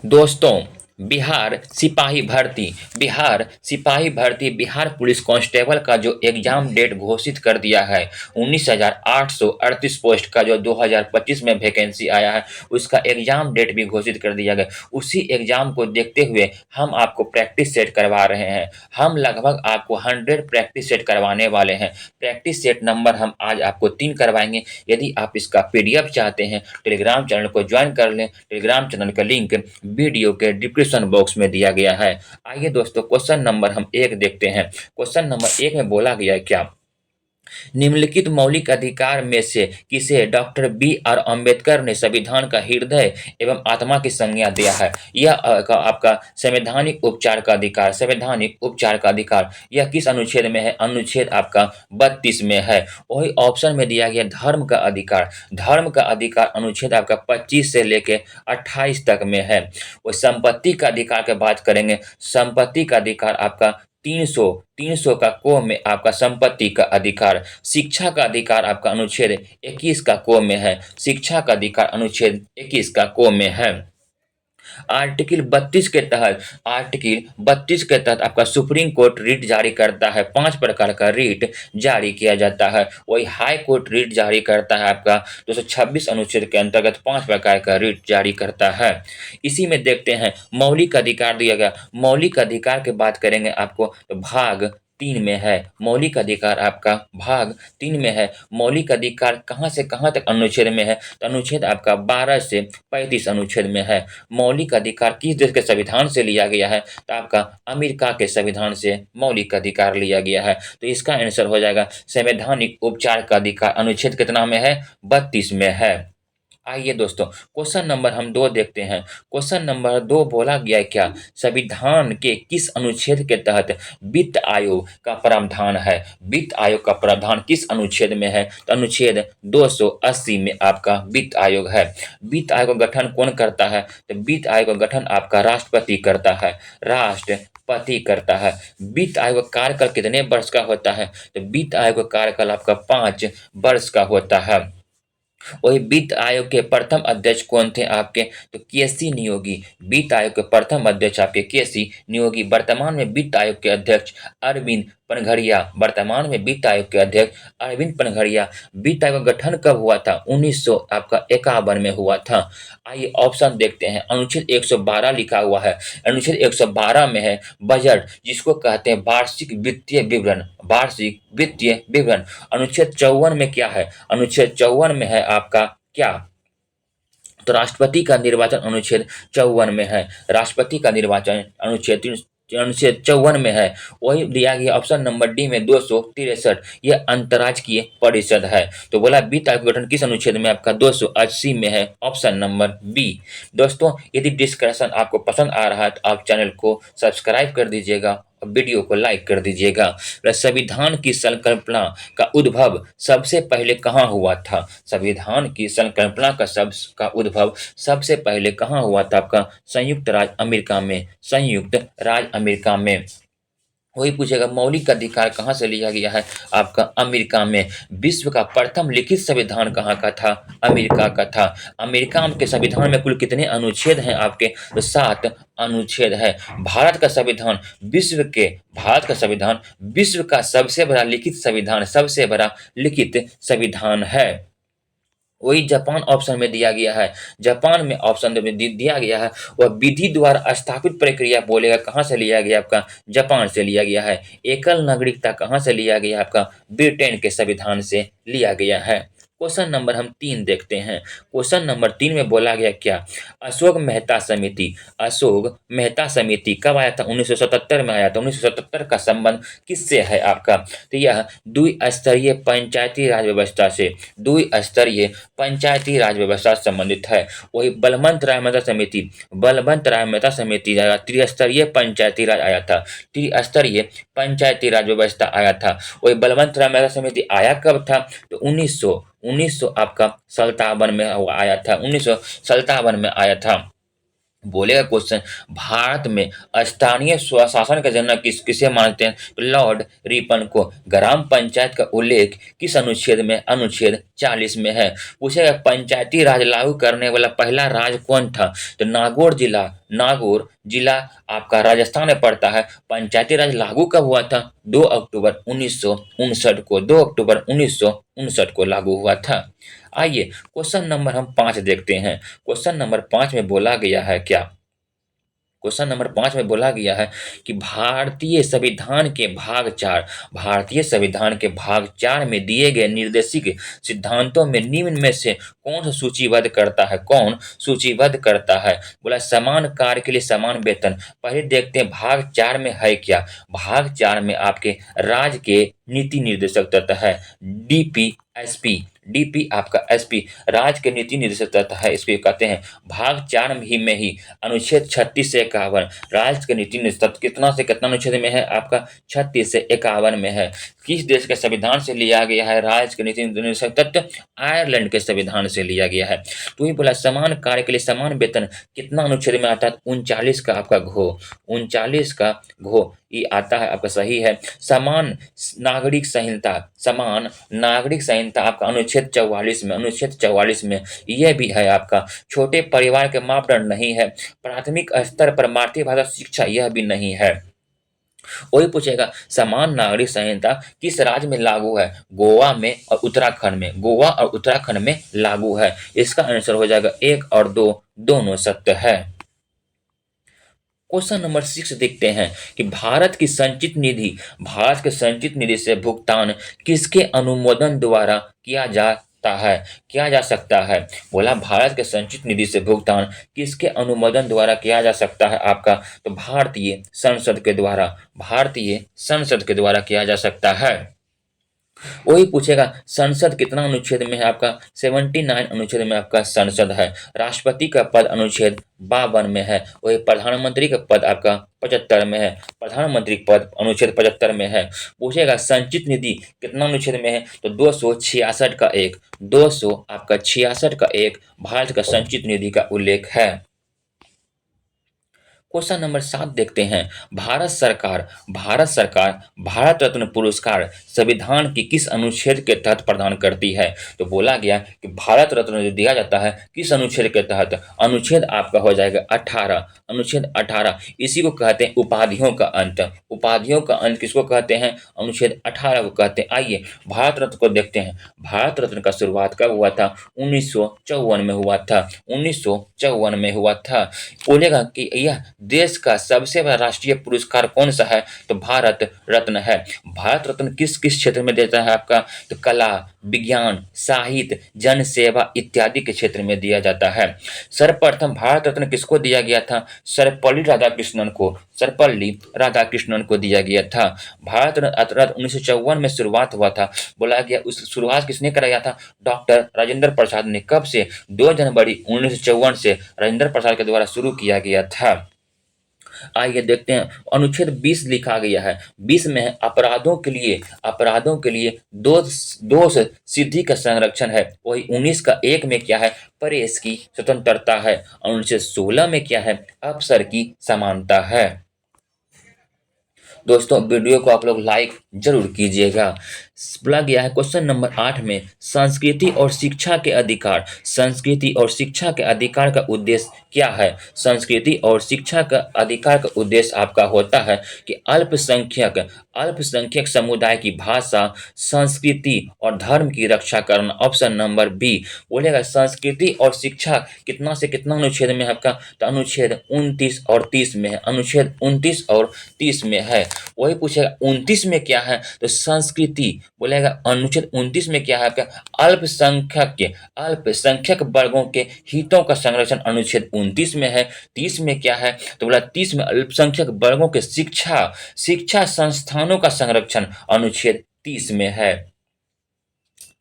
दोस्तों, Bihar police constable का जो एग्जाम डेट घोषित कर दिया है, 19,838 पोस्ट का जो 2025 में वैकेंसी आया है, उसका एग्जाम डेट भी घोषित कर दिया गया। उसी एग्जाम को देखते हुए हम आपको प्रैक्टिस सेट करवा रहे हैं। हम लगभग आपको 100 प्रैक्टिस सेट करवाने वाले हैं। प्रैक्टिस सेट नंबर हम आज आपको 3 करवाएंगे। यदि आप इसका पीडीएफ चाहते हैं, टेलीग्राम चैनल को ज्वाइन कर लें। टेलीग्राम चैनल का लिंक वीडियो के डिस्क्रिप्शन बॉक्स में दिया गया है। आइए दोस्तों, क्वेश्चन नंबर हम 1 देखते हैं। क्वेश्चन नंबर 1 में बोला गया है क्या? निम्नलिखित मौलिक अधिकार में से किसे डॉक्टर बी आर अम्बेडकर ने संविधान का हृदय एवं आत्मा की संज्ञा दिया है? यह आपका संवैधानिक उपचार का अधिकार यह किस अनुच्छेद में है? अनुच्छेद आपका 32 में है। वही ऑप्शन में दिया गया धर्म का अधिकार अनुच्छेद आपका 25 से लेके 28 तक में है। वो संपत्ति का अधिकार की बात करेंगे, संपत्ति का अधिकार आपका 300 का को में आपका संपत्ति का अधिकार। शिक्षा का अधिकार आपका अनुच्छेद 21 का को में है। शिक्षा का अधिकार अनुच्छेद 21 का को में है। आर्टिकल 32 के तहत आपका सुप्रीम कोर्ट रिट जारी करता है। 5 प्रकार का रिट जारी किया जाता है। वही हाई कोर्ट रिट जारी करता है आपका 226 अनुच्छेद के अंतर्गत 5 प्रकार का रिट जारी करता है। इसी में देखते हैं मौलिक अधिकार दिया गया। मौलिक अधिकार की बात करेंगे आपको तो भाग 3 में है। मौलिक अधिकार आपका भाग 3 में है। मौलिक अधिकार कहाँ से कहाँ तक अनुच्छेद में है? तो अनुच्छेद आपका 12 से 35 अनुच्छेद में है। मौलिक अधिकार किस देश के संविधान से लिया गया है? तो आपका अमेरिका के संविधान से मौलिक अधिकार लिया गया है। तो इसका आंसर हो जाएगा संवैधानिक उपचार का अधिकार। अनुच्छेद कितना में है? 32 में है। आइए दोस्तों, क्वेश्चन नंबर हम 2 देखते हैं। क्वेश्चन नंबर 2 बोला गया है क्या? संविधान के किस अनुच्छेद के तहत वित्त आयोग का प्रावधान है? वित्त आयोग का प्रावधान किस अनुच्छेद में है? तो अनुच्छेद 280 में आपका वित्त आयोग है। वित्त आयोग का गठन कौन करता है? तो वित्त आयोग का गठन आपका राष्ट्रपति करता है। राष्ट्रपति करता है। वित्त आयोग का कार्यकाल कितने वर्ष का होता है? तो वित्त आयोग का कार्यकाल आपका 5 वर्ष का होता है। वही वित्त आयोग के प्रथम अध्यक्ष कौन थे आपके? तो केसी नियोगी। वित्त आयोग के प्रथम अध्यक्ष आपके केसी नियोगी। वर्तमान में वित्त आयोग के अध्यक्ष अरविंद पनघड़िया। वर्तमान में वित्त आयोग के अध्यक्ष अरविंद पनघड़िया। वित्त आयोग का गठन कब हुआ था? 1951 में हुआ था। आइए ऑप्शन देखते हैं। अनुच्छेद 112 लिखा हुआ है। अनुच्छेद 112 में है बजट, जिसको कहते हैं वार्षिक वित्तीय विवरण। वार्षिक वित्तीय विवरण। अनुच्छेद 54 में क्या है? अनुच्छेद 54 में है आपका क्या? तो राष्ट्रपति का निर्वाचन अनुच्छेद 54 में है। राष्ट्रपति का निर्वाचन अनुच्छेद 54 में है। वही दिया गया ऑप्शन नंबर डी में 263, यह अंतर्राज्यीय परिषद है। तो बोला वित्त आयोग का गठन किस अनुच्छेद में? आपका 280 में है। Option number B. दोस्तों, यदि डिस्कशन आपको पसंद आ रहा है तो आप चैनल को सब्सक्राइब कर दीजिएगा, वीडियो को लाइक कर दीजिएगा। संविधान की संकल्पना का उद्भव सबसे पहले कहाँ हुआ था? संविधान की संकल्पना का उद्भव सबसे पहले कहाँ हुआ था? आपका संयुक्त राज्य अमेरिका में। संयुक्त राज्य अमेरिका में। वही पूछेगा मौलिक अधिकार कहाँ से लिया गया है? आपका अमेरिका में। विश्व का प्रथम लिखित संविधान कहाँ का था? अमेरिका का था। अमेरिका के संविधान में कुल कितने अनुच्छेद हैं आपके? तो 7 अनुच्छेद है। भारत का संविधान विश्व का सबसे बड़ा लिखित संविधान है। वही जापान ऑप्शन में दिया गया है। जापान में ऑप्शन में दिया गया है वह विधि द्वारा स्थापित प्रक्रिया बोलेगा कहाँ से लिया गया? आपका जापान से लिया गया है। एकल नागरिकता कहाँ से लिया गया? आपका ब्रिटेन के संविधान से लिया गया है। क्वेश्चन नंबर हम 3 देखते हैं। क्वेश्चन नंबर 3 में बोला गया क्या? अशोक मेहता समिति कब आया था? 1977 में आया था। 1977 का संबंध किससे है आपका? तो यह द्विस्तरीय पंचायती राज व्यवस्था से संबंधित है। वही बलवंत राय मेहता समिति त्रिस्तरीय पंचायती राज आया था। त्रिस्तरीय पंचायती राज व्यवस्था आया था। वही बलवंत राय मेहता समिति आया कब था? तो 1900 आपका 57 में आया था। 1957 में आया था। बोलेगा क्वेश्चन, भारत में स्थानीय स्वशासन का जनक किसे मानते हैं? तो लॉर्ड रिपन को। ग्राम पंचायत का उल्लेख किस अनुच्छेद में? अनुच्छेद 40 में है। पूछेगा पंचायती राज लागू करने वाला पहला राज्य कौन था? तो नागौर जिला आपका राजस्थान में पड़ता है। पंचायती राज लागू कब हुआ था? 2 अक्टूबर 1959 को। 2 अक्टूबर 1959 को लागू हुआ था। आइए क्वेश्चन नंबर हम 5 देखते हैं। क्वेश्चन नंबर 5 में बोला गया है क्या? क्वेश्चन नंबर 5 में बोला गया है कि भारतीय संविधान के भाग 4 में दिए गए निर्देशिक सिद्धांतों में निम्न में से कौन सूचीबद्ध करता है? कौन सूचीबद्ध करता है? बोला समान कार्य के लिए समान वेतन। पहले देखते हैं भाग 4 में है क्या। भाग 4 में आपके राज्य के नीति निर्देशक तत्व है डीपीएसपी। डीपी आपका एसपी राज्य के नीति निर्देशक तत्व है, इसको कहते हैं। भाग 4 में ही अनुच्छेद 36 से 51 राज्य के नीति निर्देशक तत्व कितना से कितना अनुच्छेद में है? आपका 36 से 51 में है। किस देश के संविधान से लिया गया है राज्य के नीति निर्देशक तत्व? आयरलैंड के संविधान से लिया गया है। तो ये बोला समान कार्य के लिए समान वेतन कितना अनुच्छेद में आता है? 39 का आपका घो। 39 का घो ये आता है आपका, सही है। समान नागरिक संहिता आपका अनुच्छेद 44 में। अनुच्छेद 44 में यह भी है आपका। छोटे परिवार के मापदंड नहीं है। प्राथमिक स्तर पर मातृभाषा शिक्षा यह भी नहीं है। वही पूछेगा समान नागरिक संहिता किस राज्य में लागू है? गोवा में और उत्तराखंड में। गोवा और उत्तराखंड में लागू है। इसका आंसर हो जाएगा 1 और 2 दोनों सत्य है। क्वेश्चन नंबर 6 देखते हैं कि भारत के संचित निधि से भुगतान किसके अनुमोदन द्वारा किया जा सकता है? बोला भारत के संचित निधि से भुगतान किसके अनुमोदन द्वारा किया जा सकता है आपका? तो भारतीय संसद के द्वारा किया जा सकता है। वही पूछेगा संसद कितना अनुच्छेद में है आपका? 79 अनुच्छेद में आपका संसद है। राष्ट्रपति का पद अनुच्छेद 52 में है। वही प्रधानमंत्री का पद आपका 75 में है। प्रधानमंत्री पद अनुच्छेद 75 में है। पूछेगा संचित निधि कितना अनुच्छेद में है? तो 266 का एक 266 का एक भारत का संचित निधि का उल्लेख है। क्वेश्चन नंबर 7 देखते हैं। भारत सरकार भारत रत्न पुरस्कार संविधान की किस अनुच्छेद के तहत प्रदान करती है? तो बोला गया कि भारत रत्न जो दिया जाता है किस अनुच्छेद के तहत? अनुच्छेद आपका हो जाएगा 18। अनुच्छेद 18 इसी को कहते हैं उपाधियों का अंत। उपाधियों का अंत किसको कहते हैं? अनुच्छेद 18 को कहते हैं। आइए भारत रत्न को देखते हैं। भारत रत्न का शुरुआत कब हुआ था? 1954 में हुआ था। 1954 में हुआ था। बोलेगा कि यह देश का सबसे बड़ा राष्ट्रीय पुरस्कार कौन सा है? तो भारत रत्न है। भारत रत्न किस किस क्षेत्र में देता है आपका? तो कला, विज्ञान, साहित्य, जन सेवा इत्यादि के क्षेत्र में दिया जाता है। सर्वप्रथम भारत रत्न किसको दिया गया था? सर्वपल्ली राधाकृष्णन को दिया गया था। भारत रत्न 1954 में शुरुआत हुआ था। बोला गया उस शुरुआत किसने कराया था? डॉक्टर राजेंद्र प्रसाद ने। कब से? 2 जनवरी 1954 से राजेंद्र प्रसाद के द्वारा शुरू किया गया था। आइए देखते हैं अनुच्छेद 20 लिखा गया है। 20 में है अपराधों के लिए दोष सिद्धि का संरक्षण है। वही 19 का 1 में क्या है? प्रेस की स्वतंत्रता है। अनुच्छेद 16 में क्या है? अफसर की समानता है। दोस्तों वीडियो को आप लोग लाइक जरूर कीजिएगा। बोला गया है क्वेश्चन नंबर 8 में संस्कृति और शिक्षा के अधिकार। संस्कृति और शिक्षा के अधिकार का उद्देश्य क्या है? संस्कृति और शिक्षा का अधिकार का उद्देश्य आपका होता है कि अल्पसंख्यक समुदाय की भाषा, संस्कृति और धर्म की रक्षा करना। Option number B. बोलेगा संस्कृति और शिक्षा कितना से कितना अनुच्छेद में है आपका? तो अनुच्छेद 29 और 30 में है। अनुच्छेद 29 और 30 में है। वही पूछेगा 29 में क्या है? तो संस्कृति। बोलेगा अनुच्छेद 29 में क्या है आपका? अल्पसंख्यक वर्गों के हितों का संरक्षण अनुच्छेद 29 में है। 30 में क्या है? तो बोला 30 में अल्पसंख्यक वर्गों के शिक्षा संस्थानों का संरक्षण अनुच्छेद 30 में है।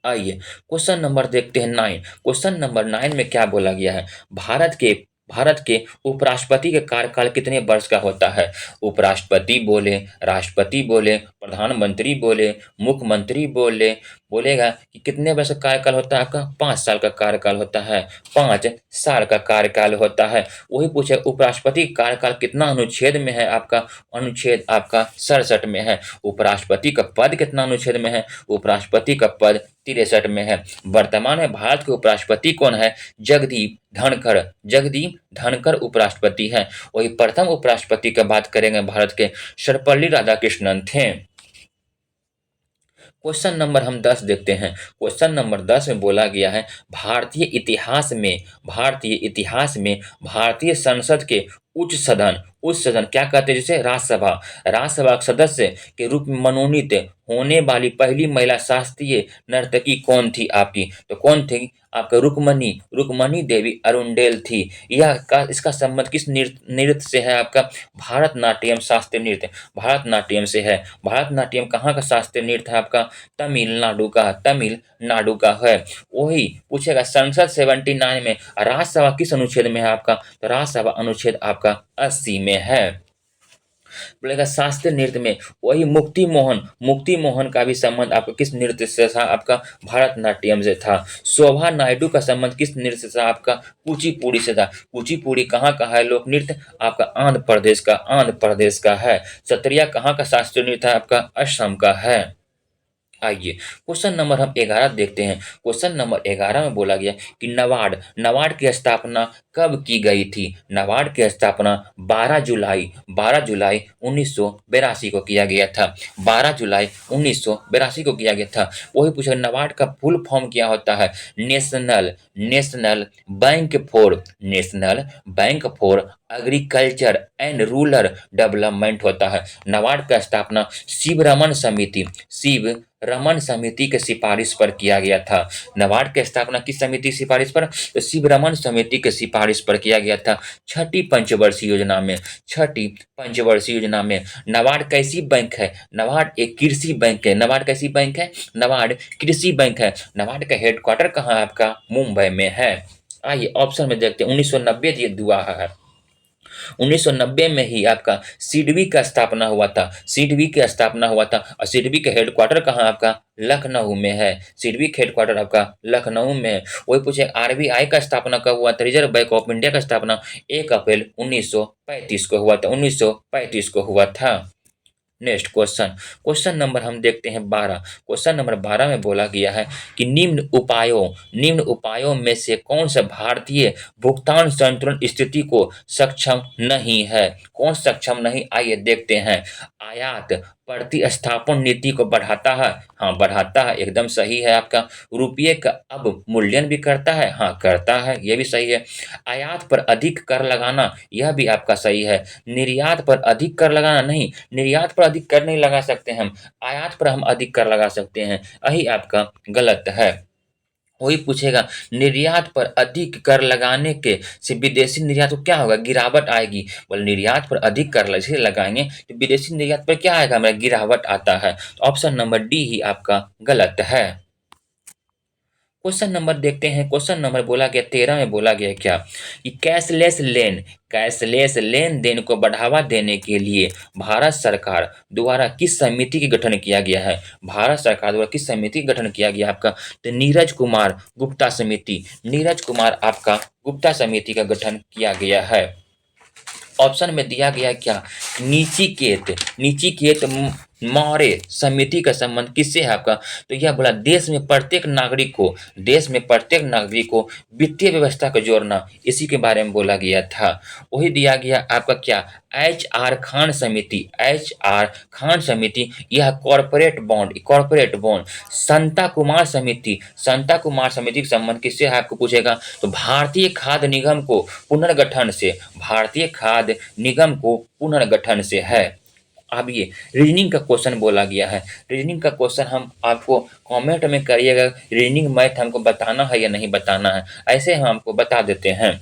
आइए क्वेश्चन नंबर देखते हैं 9। क्वेश्चन नंबर 9 में क्या बोला गया है? भारत के भारत के उपराष्ट्रपति का कार्यकाल कितने वर्ष का होता है? उपराष्ट्रपति बोले, राष्ट्रपति बोले, प्रधानमंत्री बोले, मुख्यमंत्री बोले, बोलेगा कि कितने वर्ष का कार्यकाल होता है आपका? 5 साल का कार्यकाल होता है, 5 साल का कार्यकाल होता है। वही पूछे उपराष्ट्रपति का कार्यकाल कितना अनुच्छेद में है आपका? अनुच्छेद आपका 67 में है। उपराष्ट्रपति का पद कितना अनुच्छेद में है? उपराष्ट्रपति का पद 63 में है। वर्तमान में भारत के उपराष्ट्रपति कौन है? जगदीप धनखड़। जगदीप धनखड़ उपराष्ट्रपति हैं। वही प्रथम उपराष्ट्रपति की बात करेंगे भारत के, सर्वपल्ली राधाकृष्णन थे। क्वेश्चन नंबर हम 10 देखते हैं। क्वेश्चन नंबर 10 में बोला गया है, भारतीय इतिहास में भारतीय संसद के उच्च सदन क्या कहते हैं? जैसे राज्यसभा के सदस्य के रूप में मनोनीत होने वाली पहली महिला शास्त्रीय नर्तकी कौन थी आपकी? तो कौन थी? आपका रुक्मणी देवी अरुंडेल थी। इसका संबंध किस नृत्य से है आपका? भारतनाट्यम शास्त्रीय नृत्य भारतनाट्यम से है। भारतनाट्यम कहाँ का शास्त्रीय नृत्य है आपका? तमिलनाडु का है। वही पूछेगा संसद 79 में राज्यसभा किस अनुच्छेद में है आपका? तो राज्यसभा अनुच्छेद आपका 80 में है। बोलेगा शास्त्रीय नृत्य में वही मुक्ति मोहन का भी संबंध आपका किस नृत्य से था? आपका भारतनाट्यम से था। शोभा नायडू का संबंध किस नृत्य से था? आपका कुचिपुड़ी से था। कुचिपुड़ी कहाँ का है लोक नृत्य? आपका आंध्र प्रदेश का है। सत्रिया कहाँ का शास्त्रीय नृत्य है? आपका असम का है। आइए क्वेश्चन नंबर हम 11 देखते हैं। क्वेश्चन नंबर 11 में बोला गया कि नबार्ड की स्थापना कब की गई थी? नबार्ड की स्थापना 12 जुलाई 1982 को किया गया था। 12 जुलाई 1982 को किया गया था। वही पूछा नबार्ड का फुल फॉर्म क्या होता है? National bank for agriculture and rural development होता है। नबार्ड का स्थापना शिव रमन समिति के सिफारिश पर किया गया था। नबार्ड की स्थापना किस समिति की सिफारिश पर? तो शिव रमन समिति के सिफारिश पर किया गया था। छठी पंचवर्षीय योजना में नबार्ड कैसी बैंक है? नबार्ड एक कृषि बैंक है। नबार्ड कैसी बैंक है? नबार्ड कृषि बैंक है। नबार्ड का हेडक्वार्टर कहाँ है आपका? मुंबई में है। आइए ऑप्शन में देखते हैं। 1990 ये दुआ है। 1990 में ही आपका सिडबी का स्थापना हुआ था। और सिडबी का हेडक्वार्टर कहाँ आपका? लखनऊ में है। सिडबी का हेडक्वार्टर आपका लखनऊ में है। वही पूछे आरबीआई का स्थापना कब हुआ था? रिजर्व बैंक ऑफ इंडिया का स्थापना 1 अप्रैल 1935 को हुआ था। 1935 को हुआ था। नेक्स्ट क्वेश्चन नंबर हम देखते हैं 12। क्वेश्चन नंबर 12 में बोला गया है कि निम्न उपायों में से कौन सा भारतीय भुगतान संतुलन स्थिति को सक्षम नहीं है? कौन सक्षम नहीं? आइए देखते हैं। आयात प्रतिस्थापन नीति को बढ़ाता है। हाँ बढ़ाता है, एकदम सही है आपका। रुपये का अब मूल्यन भी करता है। हाँ करता है, ये भी सही है। आयात पर अधिक कर लगाना, यह भी आपका सही है। निर्यात पर अधिक कर लगाना नहीं, निर्यात पर अधिक कर नहीं लगा सकते हम, आयात पर हम अधिक कर लगा सकते हैं। यही आपका गलत है। वही पूछेगा निर्यात पर अधिक कर लगाने के से विदेशी निर्यात को क्या होगा? गिरावट आएगी। बोले निर्यात पर अधिक कर जैसे लगाएंगे तो विदेशी निर्यात पर क्या आएगा? हमारा गिरावट आता है। तो ऑप्शन नंबर डी ही आपका गलत है। क्वेश्चन नंबर देखते हैं। क्वेश्चन नंबर बोला गया 13 में बोला गया क्या कि कैशलेस लेन देन को बढ़ावा देने के लिए भारत सरकार द्वारा किस समिति का गठन किया गया है? भारत सरकार द्वारा किस समिति का गठन किया गया आपका? तो नीरज कुमार आपका गुप्ता समिति का गठन किया गया है। ऑप्शन में दिया गया क्या? नीचिकेत मौर्य समिति का संबंध किससे है आपका? तो यह बोला देश में प्रत्येक नागरिक को वित्तीय व्यवस्था को जोड़ना, इसी के बारे में बोला गया था। वही दिया गया आपका क्या? एच आर खान समिति यह कॉर्पोरेट बॉन्ड। संता कुमार समिति के संबंध किससे है आपको पूछेगा? तो भारतीय खाद्य निगम को पुनर्गठन से है। अब ये रीजनिंग का क्वेश्चन बोला गया है। रीजनिंग का क्वेश्चन हम आपको कमेंट में करिएगा। रीजनिंग मैथ हमको बताना है या नहीं बताना है, ऐसे हम आपको बता देते हैं।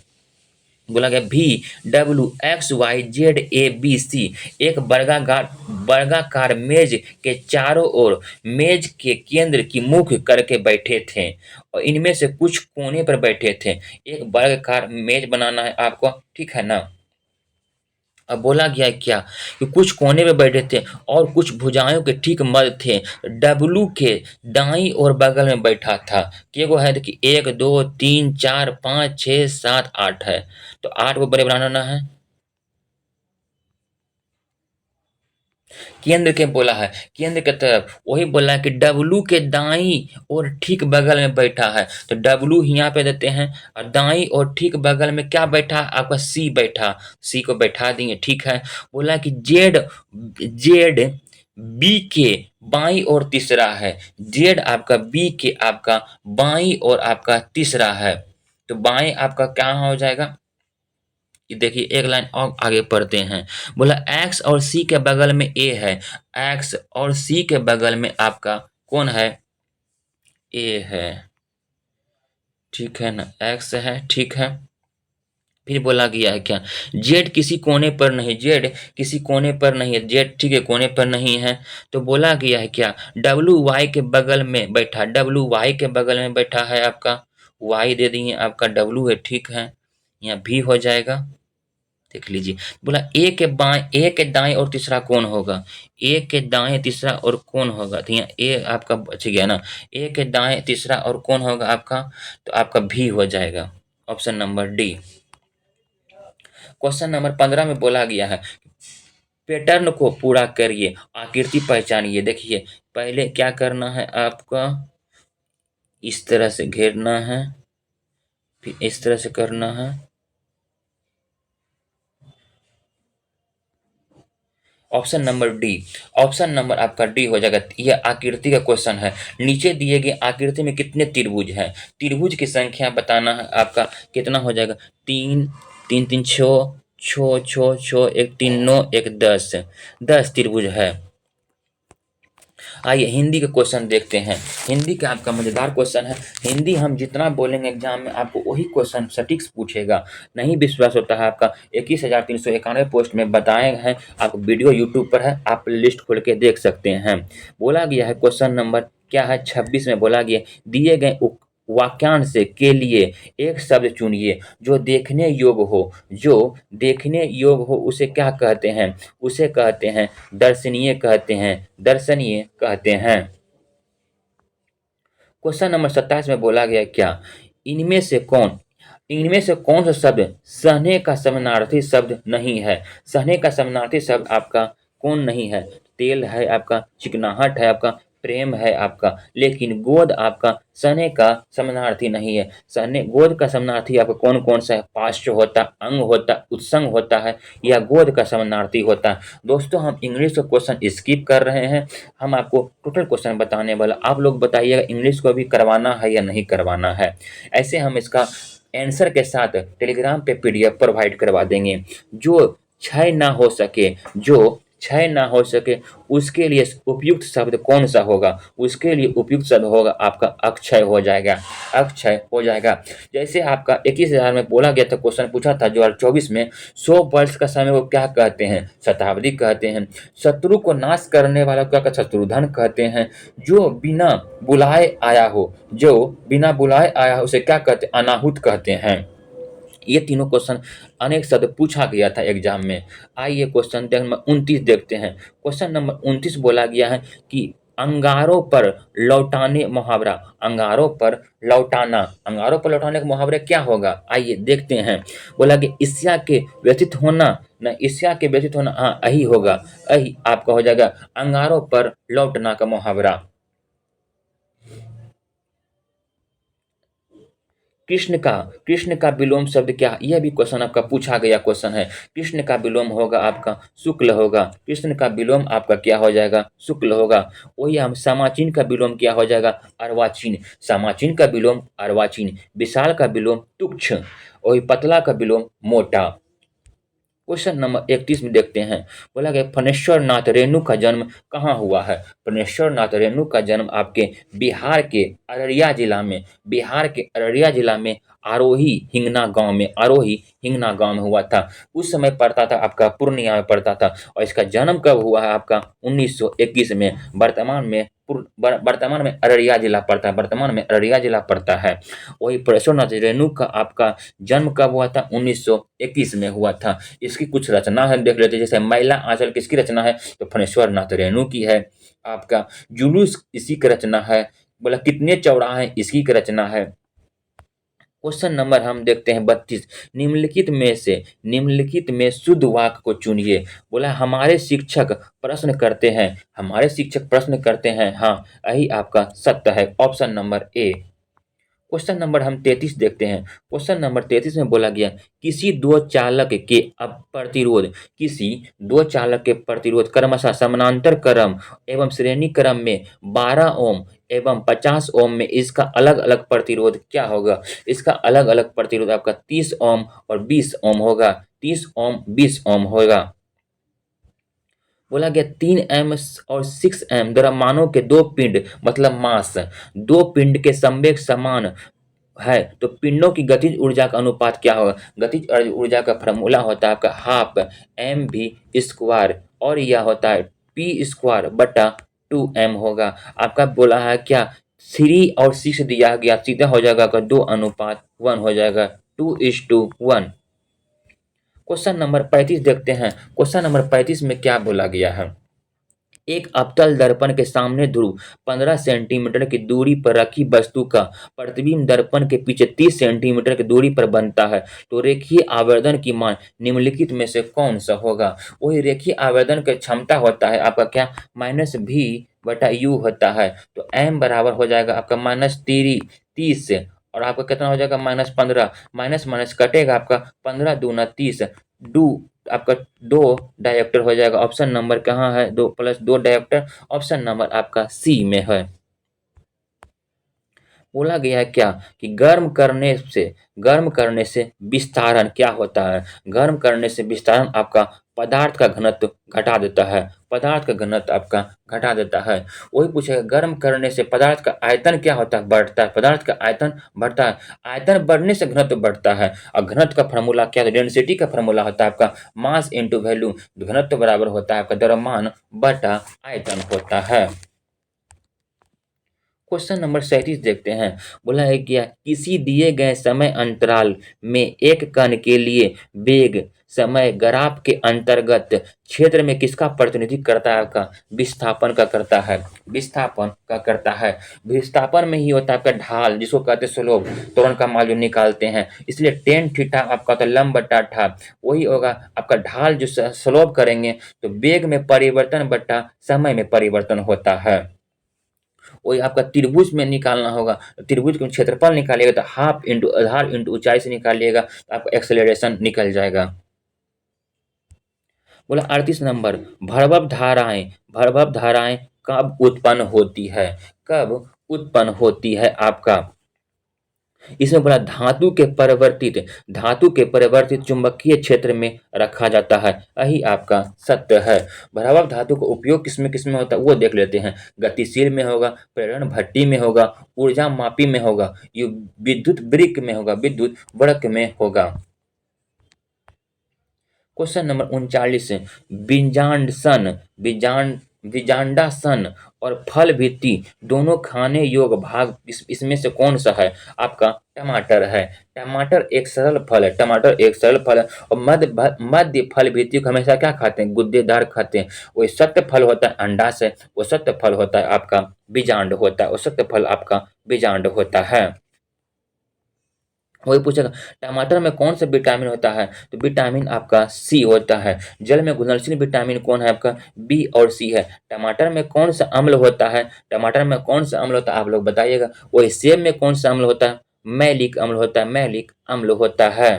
बोला गया भी W X Y Z A B C एक वर्गाकार मेज के चारों ओर मेज के केंद्र की मुख करके बैठे थे और इनमें से कुछ कोने पर बैठे थे। एक वर्गाकार मेज बनाना है आपको, ठीक है ना। अब बोला गया है क्या कि कुछ कोने में बैठे थे और कुछ भुजाओं के ठीक मध्य थे। डब्लू के दाईं और बगल में बैठा था। केगो है, देखिए 1 2 3 4 5 6 7 8 है। तो 8 को बड़े बनाना है। केंद्र के बोला है, केंद्र के तरफ वही बोला है कि डब्लू के दाईं और ठीक बगल में बैठा है। तो डब्लू यहाँ पे देते हैं और दाईं और ठीक बगल में क्या बैठा, आपका सी बैठा। सी को बैठा देंगे, ठीक है। बोला कि जेड जेड बी के बाईं और तीसरा है। जेड आपका बी के आपका बाईं और आपका तीसरा है। तो बाएं आपका क्या हो जाएगा, कि देखिए एक लाइन और आगे पढ़ते हैं। बोला एक्स और सी के बगल में ए है। एक्स और सी के बगल में आपका कौन है, ए है, ठीक है ना, एक्स है, ठीक है। फिर बोला गया है क्या, जेड किसी कोने पर नहीं, जेड किसी कोने पर नहीं है, जेड ठीक है कोने पर नहीं है। तो बोला गया है क्या, डब्लू वाई के बगल में बैठा, डब्लू वाई के बगल में बैठा है आपका, वाई दे दिए आपका, डब्लू है, ठीक है। यहाँ भी हो जाएगा, देख लीजिए। बोला ए के दाएं और तीसरा कौन होगा, ए के दाएं तीसरा और कौन होगा। तो यहाँ ए आपका बच गया ना, ए के दाएं तीसरा और कौन होगा आपका, तो आपका भी हो जाएगा, option number D. Question number 15 में बोला गया है पैटर्न को पूरा करिए, आकृति पहचानिए। देखिए पहले क्या करना है आपका, इस तरह से घेरना है, फिर इस तरह से करना है। Option number D, option number आपका डी हो जाएगा। यह आकृति का क्वेश्चन है। नीचे दिए गए आकृति में कितने त्रिभुज हैं, त्रिभुज की संख्या बताना है आपका, कितना हो जाएगा, 3 3 3 6 6 6 6 1 3 9 1 10, 10 त्रिभुज है। आइए हिंदी का क्वेश्चन देखते हैं। हिंदी का आपका मजेदार क्वेश्चन है। हिंदी हम जितना बोलेंगे एग्जाम में आपको वही क्वेश्चन सटीक पूछेगा। नहीं विश्वास होता है आपका, 21,391 पोस्ट में बताए हैं, आप वीडियो यूट्यूब पर है, आप लिस्ट खोल के देख सकते हैं। बोला गया है क्वेश्चन नंबर क्या है, 26 में बोला गया दिए गए वाक्यांश के लिए एक शब्द चुनिए जो देखने योग्य हो, जो देखने योग्य हो उसे क्या कहते हैं, उसे कहते हैं दर्शनीय, कहते हैं दर्शनीय कहते हैं। क्वेश्चन नंबर 27 में बोला गया क्या, इनमें से कौन इनमें से कौन सा शब्द सहने का समानार्थी शब्द नहीं है। सहने का समानार्थी शब्द आपका कौन नहीं है, तेल है आपका, चिकनाहट है आपका, प्रेम है आपका, लेकिन गोद आपका सहने का समानार्थी नहीं है। सहने गोद का समानार्थी आपका कौन कौन सा है, पार्श्व होता, अंग होता, उत्संग होता है, या गोद का समानार्थी होता है। दोस्तों हम इंग्लिश का क्वेश्चन स्किप कर रहे हैं, हम आपको टोटल क्वेश्चन बताने वाला, आप लोग बताइएगा इंग्लिश को भी करवाना है या नहीं करवाना है। ऐसे हम इसका आंसर के साथ टेलीग्राम पे पीडीएफ प्रोवाइड करवा देंगे। जो क्षय ना हो सके, जो क्षय ना हो सके उसके लिए उपयुक्त शब्द कौन सा होगा, उसके लिए उपयुक्त शब्द होगा आपका अक्षय हो जाएगा, अक्षय हो जाएगा। जैसे आपका 21,000 में बोला गया था, क्वेश्चन पूछा था 2024 में, 100 वर्ष का समय वो क्या कहते हैं, शताब्दी कहते हैं। शत्रु को नाश करने वाला क्या कहते हैं, शत्रुधन कहते हैं। जो बिना बुलाए आया हो, जो बिना बुलाए आया हो उसे क्या कहते हैं, अनाहुत कहते हैं। ये तीनों क्वेश्चन अनेक शब्द पूछा गया था एग्जाम में। आइए क्वेश्चन नंबर 29 देखते हैं। क्वेश्चन नंबर 29 बोला गया है कि अंगारों पर लौटाने मुहावरा, अंगारों पर लौटाना, अंगारों पर लौटाने का मुहावरा क्या होगा, आइए देखते हैं। बोला कि ईर्ष्या के व्यथित होना, न ईर्ष्या के व्यथित होना, हाँ यही होगा, यही आपका हो जाएगा अंगारों पर लौटना का मुहावरा। कृष्ण का विलोम शब्द क्या, यह भी क्वेश्चन आपका पूछा गया क्वेश्चन है। कृष्ण का विलोम होगा आपका शुक्ल होगा, कृष्ण का विलोम आपका क्या हो जाएगा, शुक्ल होगा। वही हम समाचीन का विलोम क्या हो जाएगा, अर्वाचीन, समाचीन का विलोम अर्वाचीन। विशाल का विलोम तुक्ष, वही पतला का विलोम मोटा। क्वेश्चन नंबर 31 में देखते हैं। बोला गया फणेश्वर नाथ रेणु का जन्म कहाँ हुआ है। फणेश्वर नाथ रेणु का जन्म आपके बिहार के अररिया जिला में, बिहार के अररिया जिला में आरोही हिंगना गांव में, आरोही हिंगना गांव में हुआ था। उस समय पड़ता था आपका पूर्णिया में पड़ता था। और इसका जन्म कब हुआ है आपका 1921 में। वर्तमान में अररिया जिला पड़ता है, वर्तमान में अररिया जिला पड़ता है। वही फणेश्वर नाथ रेणु का आपका जन्म कब हुआ था 1921 में हुआ था। इसकी कुछ रचना है देख लेते हैं। जैसे मैला आंचल किसकी रचना है, तो फणेश्वर नाथ रेणु की है। आपका जुलूस इसी की रचना है। बोला कितने चौराहे इसकी की रचना है। क्वेश्चन नंबर हम देखते हैं 32। निम्नलिखित में शुद्ध वाक्य को चुनिए। बोला हमारे शिक्षक प्रश्न करते हैं, हमारे शिक्षक प्रश्न करते हैं, हाँ यही आपका सत्य है, option number A. Question number हम 33 देखते हैं। क्वेश्चन नंबर 33 में बोला गया किसी दो चालक के प्रतिरोध, किसी दो चालक के प्रतिरोध क्रमशः समानांतर क्रम एवं श्रेणी क्रम में 12 ओम एवं 50 ओम में इसका अलग अलग प्रतिरोध क्या होगा। इसका अलग अलग प्रतिरोध आपका 30 ओम और 20 ओम होगा, 30 ओम 20 ओम होगा। बोला गया 3m और 6m द्रव्यमानों के दो पिंड मतलब मास, दो पिंड के संवेग समान है तो पिंडों की गतिज ऊर्जा का अनुपात क्या होगा। गतिज ऊर्जा का फॉर्मूला होता है आपका हाफ एम वी स्क्वायर और यह होता है पी स्क्वायर बटा 2m होगा। आपका बोला है क्या 3 और 6 दिया गया, सीधा हो जाएगा का 2:1 हो जाएगा, 2:1। क्वेश्चन नंबर 35 देखते हैं। क्वेश्चन नंबर 35 में क्या बोला गया है। एक अवतल दर्पण के सामने ध्रुव 15 सेंटीमीटर की दूरी पर रखी वस्तु का प्रतिबिंब दर्पण के पीछे 30 सेंटीमीटर की दूरी पर बनता है तो रेखीय आवर्धन की मान निम्नलिखित में से कौन सा होगा। वही रेखीय आवर्धन की क्षमता होता है आपका क्या -v/u होता है। तो m बराबर हो जाएगा आपका -30 और आपका कितना हो जाएगा -15, माइनस माइनस कटेगा आपका 15 दूना 30, डू आपका 2 डायोप्टर हो जाएगा। ऑप्शन नंबर कहाँ है, 2 + 2 डायोप्टर, ऑप्शन नंबर आपका सी में है। बोला गया है क्या कि गर्म करने से विस्तारण क्या होता है। गर्म करने से विस्तारण आपका पदार्थ का घनत्व घटा देता है, पदार्थ का घनत्व आपका घटा देता है। वही पूछेगा गर्म करने से पदार्थ का आयतन क्या होता है, बढ़ता है, पदार्थ का आयतन बढ़ता है। आयतन बढ़ने से घनत्व बढ़ता है और घनत्व का फॉर्मूला क्या है, डेंसिटी का फॉर्मूला होता है आपका मास इंटू वैल्यू। घनत्व बराबर होता है आपका द्रव्यमान बटा आयतन होता है। क्वेश्चन नंबर 37 देखते हैं। बोला है क्या किसी दिए गए समय अंतराल में एक कण के लिए वेग समय ग्राफ के अंतर्गत क्षेत्र में किसका प्रतिनिधित्व करता है, आपका विस्थापन का करता है, विस्थापन का करता है। विस्थापन में ही होता है आपका ढाल जिसको कहते हैं स्लोप, त्वरण का मान जो निकालते हैं। इसलिए टेन थीटा आपका होता है लंब बटा ढाल, वही होगा आपका ढाल जो स्लोप करेंगे तो वेग में परिवर्तन बटा समय में परिवर्तन होता है। वही आपका त्रिभुज में निकालना होगा, त्रिभुज का क्षेत्रफल निकालिएगा तो हाफ इंटू आधार इंटू ऊंचाई से निकालिएगा तो आपका एक्सेलरेशन निकल जाएगा। बोला 38 नंबर भरभव धाराएं कब उत्पन्न होती है, कब उत्पन्न होती है आपका। इसमें बोला धातु के परिवर्तित चुंबकीय क्षेत्र में रखा जाता है, यही आपका सत्य है। भरावक धातु का उपयोग किसमें होता है वो देख लेते हैं। गतिशील में होगा, प्रेरण भट्टी में होगा, ऊर्जा मापी में होगा, ये विद्युत वृक्क में होगा, विद्युत वृक्क में होगा। क्वेश्चन नंबर 39 बीजांडासन और फल भित्ति दोनों खाने योग्य भाग इसमें से कौन सा है, आपका टमाटर है। टमाटर एक सरल फल है, टमाटर एक सरल फल है और मध्य फल भित्ति को हमेशा क्या खाते हैं, गुद्देदार खाते हैं। वही सत्य फल होता है अंडा से, वो सत्य फल होता है आपका बीजांड होता है, वो सत्य फल आपका बीजांड होता है। वही पूछेगा टमाटर में कौन सा विटामिन होता है, तो विटामिन आपका सी होता है। जल में घुलनशील विटामिन कौन है, आपका बी और सी है। टमाटर में कौन सा अम्ल होता है, टमाटर में कौन सा अम्ल होता है आप लोग बताइएगा। वही सेब में कौन सा अम्ल होता है, मैलिक अम्ल होता है, मैलिक अम्ल होता है।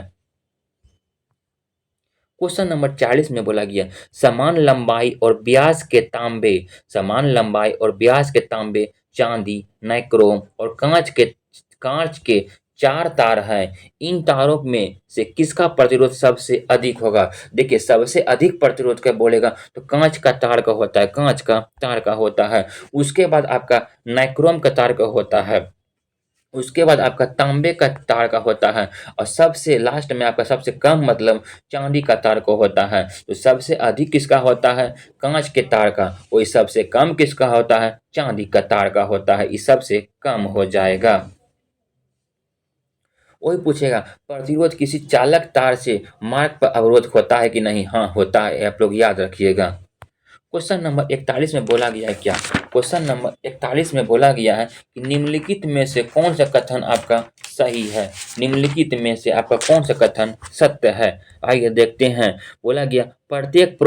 क्वेश्चन नंबर 40 में बोला गया समान लंबाई और व्यास के तांबे, समान लंबाई और व्यास के तांबे, चांदी, नाइक्रोम और कांच के 4 तार हैं, इन तारों में से किसका प्रतिरोध सबसे अधिक होगा? देखिए, सबसे अधिक प्रतिरोध क्या बोलेगा तो काँच का तार का होता है, काँच का तार का होता है। उसके बाद आपका नाइक्रोम का तार का होता है। उसके बाद आपका तांबे का तार का होता है और सबसे लास्ट में आपका सबसे कम मतलब चांदी का तार का होता है। तो सबसे अधिक किसका होता है? कांच के तार का। वही सबसे कम किसका होता है? चांदी का तार का होता है। ये सबसे कम हो जाएगा। वही पूछेगा, प्रतिरोध किसी चालक तार से मार्ग पर अवरोध होता है कि नहीं? हाँ, होता है, आप लोग याद रखिएगा। क्वेश्चन नंबर 41 में बोला गया है क्या? क्वेश्चन नंबर 41 में बोला गया है कि निम्नलिखित में से कौन सा कथन आपका सही है? निम्नलिखित में से आपका कौन सा कथन सत्य है? आइए देखते हैं। बोला गया, प्रत्येक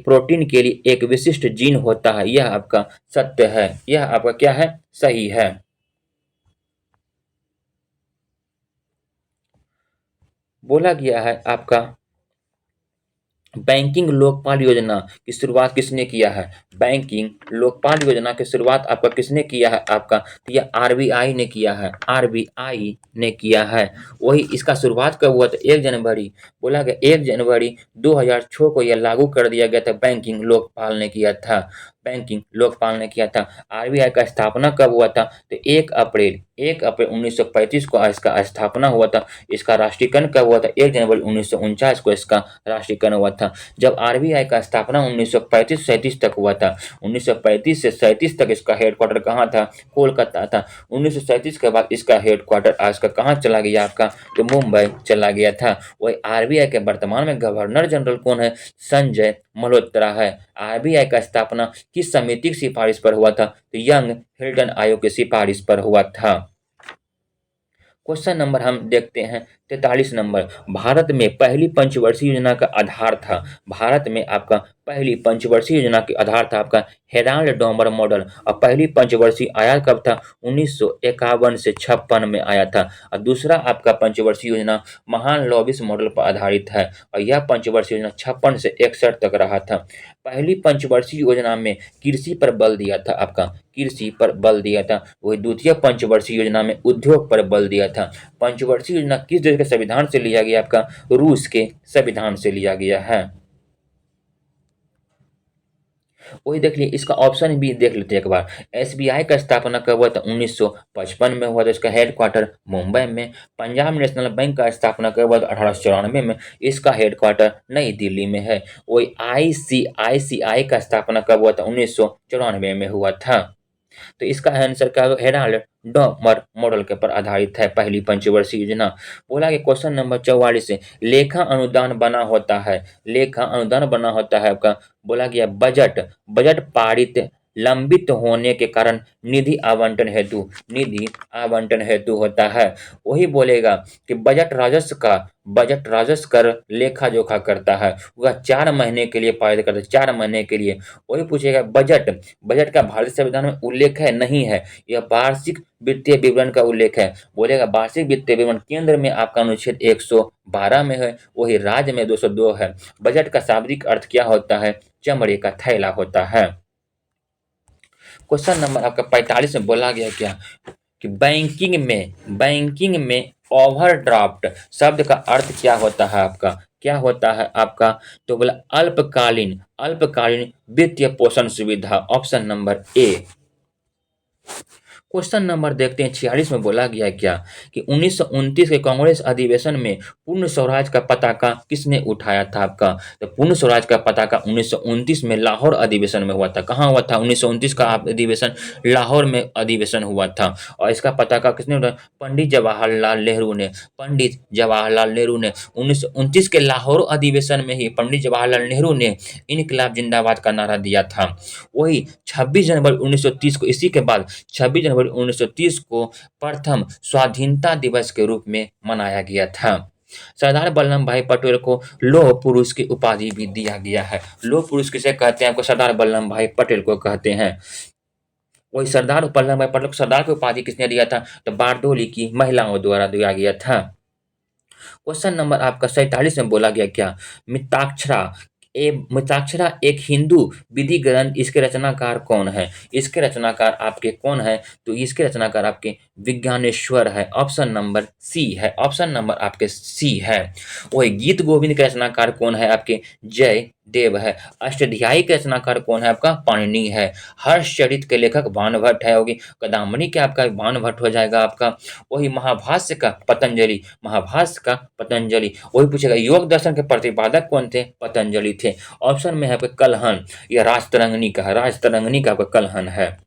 प्रोटीन के लिए एक विशिष्ट जीन होता है। यह आपका सत्य है। यह आपका क्या है? सही है। बोला गया है आपका, बैंकिंग लोकपाल योजना की शुरुआत किसने किया है? बैंकिंग लोकपाल योजना की शुरुआत आपका किसने किया है? आपका तो यह आरबीआई ने किया है। आरबीआई ने किया है। वही इसका शुरुआत कब हुआ था? 1 जनवरी। बोला गया 1 जनवरी 2006 को यह लागू कर दिया गया था। बैंकिंग लोकपाल ने किया था। बैंकिंग लोकपाल ने किया था। आरबीआई का स्थापना कब हुआ था? तो 1 अप्रैल 1935 को इसका स्थापना हुआ था। इसका राष्ट्रीयकरण कब हुआ था? 1 जनवरी 1949 को इसका राष्ट्रीयकरण हुआ था। जब आरबीआई का स्थापना 1935-37 तक हुआ था। 1935 से 37 तक इसका हेडक्वार्टर कहाँ था? कोलकाता था। 1937 के बाद इसका हेडक्वार्टर आज का कहाँ चला गया आपका? तो मुंबई चला गया था। वही आरबीआई के वर्तमान में गवर्नर जनरल कौन है? संजय मल्होत्रा है। आरबीआई का स्थापना किस समिति की सिफारिश पर हुआ था? तो यंग हिल्टन आयोग की सिफारिश पर हुआ था। क्वेश्चन नंबर हम देखते हैं 43 नंबर। भारत में पहली पंचवर्षीय योजना का आधार था। भारत में आपका पहली पंचवर्षीय योजना के आधार था आपका हेराल्ड डोमर मॉडल। और पहली पंचवर्षीय आया कब था? 1951 से 56 में आया था। और दूसरा आपका पंचवर्षीय योजना महान लॉबिस मॉडल पर आधारित है। और यह पंचवर्षीय योजना 56 से 61 तक रहा था। पहली पंचवर्षीय योजना में कृषि पर बल दिया था आपका, कृषि पर बल दिया था। वही द्वितीय पंचवर्षीय योजना में उद्योग पर बल दिया था। पंचवर्षीय योजना किस देश के संविधान से लिया गया? आपका रूस के संविधान से लिया गया है। वही देख लिए, इसका ऑप्शन भी देख लेते हैं एक बार। एसबीआई का स्थापना कब हुआ था? 1955 में हुआ था। इसका हेडक्वार्टर मुंबई में। पंजाब नेशनल बैंक का स्थापना कब हुआ था? 1894 में। इसका हेडक्वार्टर नई दिल्ली में है। वही आईसीआईसीआई का स्थापना कब हुआ था? 1994 में हुआ था। तो इसका आंसर क्या होगा? हेराल्ड डॉमर मॉडल के पर आधारित है पहली पंचवर्षीय योजना। बोला कि क्वेश्चन नंबर 44 से लेखा अनुदान बना होता है। लेखा अनुदान बना होता है आपका, बोला गया बजट बजट पारित लंबित होने के कारण निधि आवंटन हेतु होता है। वही बोलेगा कि बजट राजस्व कर लेखा जोखा करता है। वह 4 महीने के लिए पारित करता है, 4 महीने के लिए। वही पूछेगा बजट बजट का भारतीय संविधान में उल्लेख है? नहीं है। यह वार्षिक वित्तीय विवरण का उल्लेख है। बोलेगा वार्षिक वित्तीय विवरण केंद्र में आपका अनुच्छेद 112 में है, वही राज्य में 202 है। बजट का शाब्दिक अर्थ क्या होता है? चमड़े का थैला होता है। क्वेश्चन नंबर आपका 45 में बोला गया क्या कि बैंकिंग में ओवरड्राफ्ट शब्द का अर्थ क्या होता है आपका? क्या होता है आपका? तो बोला अल्पकालीन अल्पकालीन वित्तीय पोषण सुविधा। Option number A. Question number देखते हैं 46 में बोला गया है क्या कि 1929 के कांग्रेस अधिवेशन में पूर्ण स्वराज का पताका किसने उठाया था आपका? तो पूर्ण स्वराज का पताका 1929 में लाहौर अधिवेशन में हुआ था। कहाँ हुआ था? 1929 का अधिवेशन लाहौर में अधिवेशन हुआ था। और इसका पताका किसने उठाया? पंडित जवाहरलाल नेहरू ने 1929 के लाहौर अधिवेशन में ही पंडित जवाहरलाल नेहरू ने इनकलाब जिंदाबाद का नारा दिया था। वही 26 जनवरी 1930 को, इसी के बाद 26 जनवरी 1930 को प्रथम स्वाधीनता दिवस के रूप में मनाया गया था। सरदार वल्लभ भाई पटेल को लौह पुरुष की उपाधि भी दिया गया है। लौह पुरुष किसे कहते हैं? आपको सरदार वल्लभ भाई पटेल को कहते हैं। वही सरदार वल्लभ भाई पटेल को सरदार की उपाधि किसने दिया था? तो बारडोली की महिलाओं द्वारा दिया गया था। क्वेश्चन नंबर आपका 47 में बोला गया क्या? मिताक्षरा ए मिताक्षरा एक हिंदू विधि ग्रंथ, इसके रचनाकार कौन है? इसके रचनाकार आपके कौन है? तो इसके रचनाकार आपके विज्ञानेश्वर है। ऑप्शन नंबर सी है, ऑप्शन नंबर आपके सी है। वही गीत गोविंद के रचनाकार कौन है? आपके जय देव है। अष्टध्यायी के रचनाकार कौन है? आपका पाणिनि है। हर्षचरित के लेखक बाणभट्ट है, होगी कदामनी के आपका बाणभट्ट हो जाएगा आपका। वही महाभाष्य का पतंजलि, महाभाष्य का पतंजलि। वही पूछेगा योग दर्शन के प्रतिपादक कौन थे? पतंजलि थे। ऑप्शन में है आपका कलहन, या राजतरंगिणी का है, राजतरंगिणी का आपका कलहन है।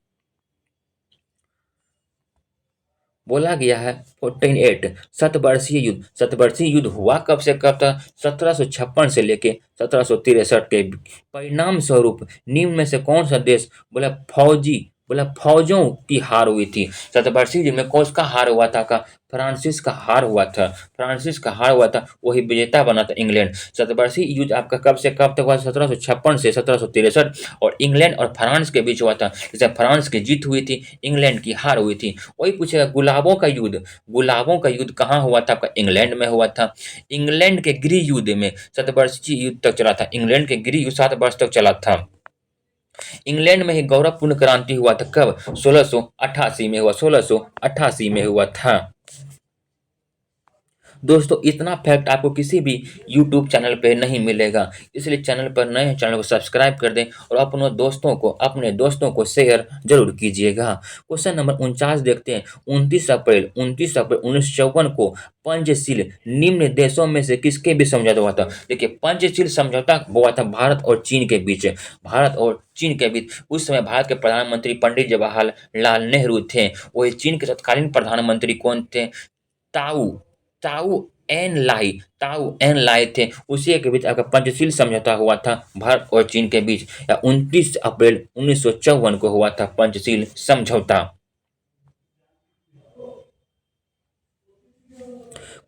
बोला गया है 48 शतवर्षीय युद्ध, शतवर्षीय युद्ध हुआ कब से कब तक? 1756 से लेके 1763 के परिणाम स्वरूप निम्न में से कौन सा देश बोला फौजी, बोला फौजों की हार हुई थी? शतवर्षीय युद्ध में कौन सा हार हुआ था? का फ्रांसिस का हार हुआ था, फ्रांसिस का हार हुआ था, वही विजेता बना था इंग्लैंड। शतवर्षीय युद्ध आपका कब से कब तक हुआ? 1756 से 1763, और इंग्लैंड और फ्रांस के बीच हुआ था। जैसे फ्रांस की जीत हुई थी, इंग्लैंड की हार हुई थी। वही पूछेगा गुलाबों का युद्ध, गुलाबों का युद्ध कहाँ हुआ था? आपका इंग्लैंड में हुआ था। इंग्लैंड के गृह युद्ध में शतवर्षीय युद्ध तक चला था, इंग्लैंड के गृह युद्ध 7 वर्ष तक चला था। इंग्लैंड में ही गौरवपूर्ण क्रांति हुआ था कब? 1688 में हुआ, 1688 में हुआ था। दोस्तों इतना फैक्ट आपको किसी भी यूट्यूब चैनल पे नहीं मिलेगा, इसलिए चैनल पर नए हैं, चैनल को सब्सक्राइब कर दें और अपने दोस्तों को शेयर जरूर कीजिएगा। क्वेश्चन नंबर 49 देखते हैं। 29 अप्रैल 1954 को पंचशील निम्न देशों में से किसके बीच समझौता हुआ था? देखिए पंचशील समझौता हुआ था भारत और चीन के बीच, भारत और चीन के बीच। उस समय भारत के प्रधानमंत्री पंडित जवाहरलाल नेहरू थे। वही चीन के तत्कालीन प्रधानमंत्री कौन थे? ताऊ ताऊ ताऊ एन लाई थे। उसी के बीच आपका पंचशील समझौता हुआ था भारत और चीन के बीच, या 29 अप्रैल 1954 को हुआ था पंचशील समझौता।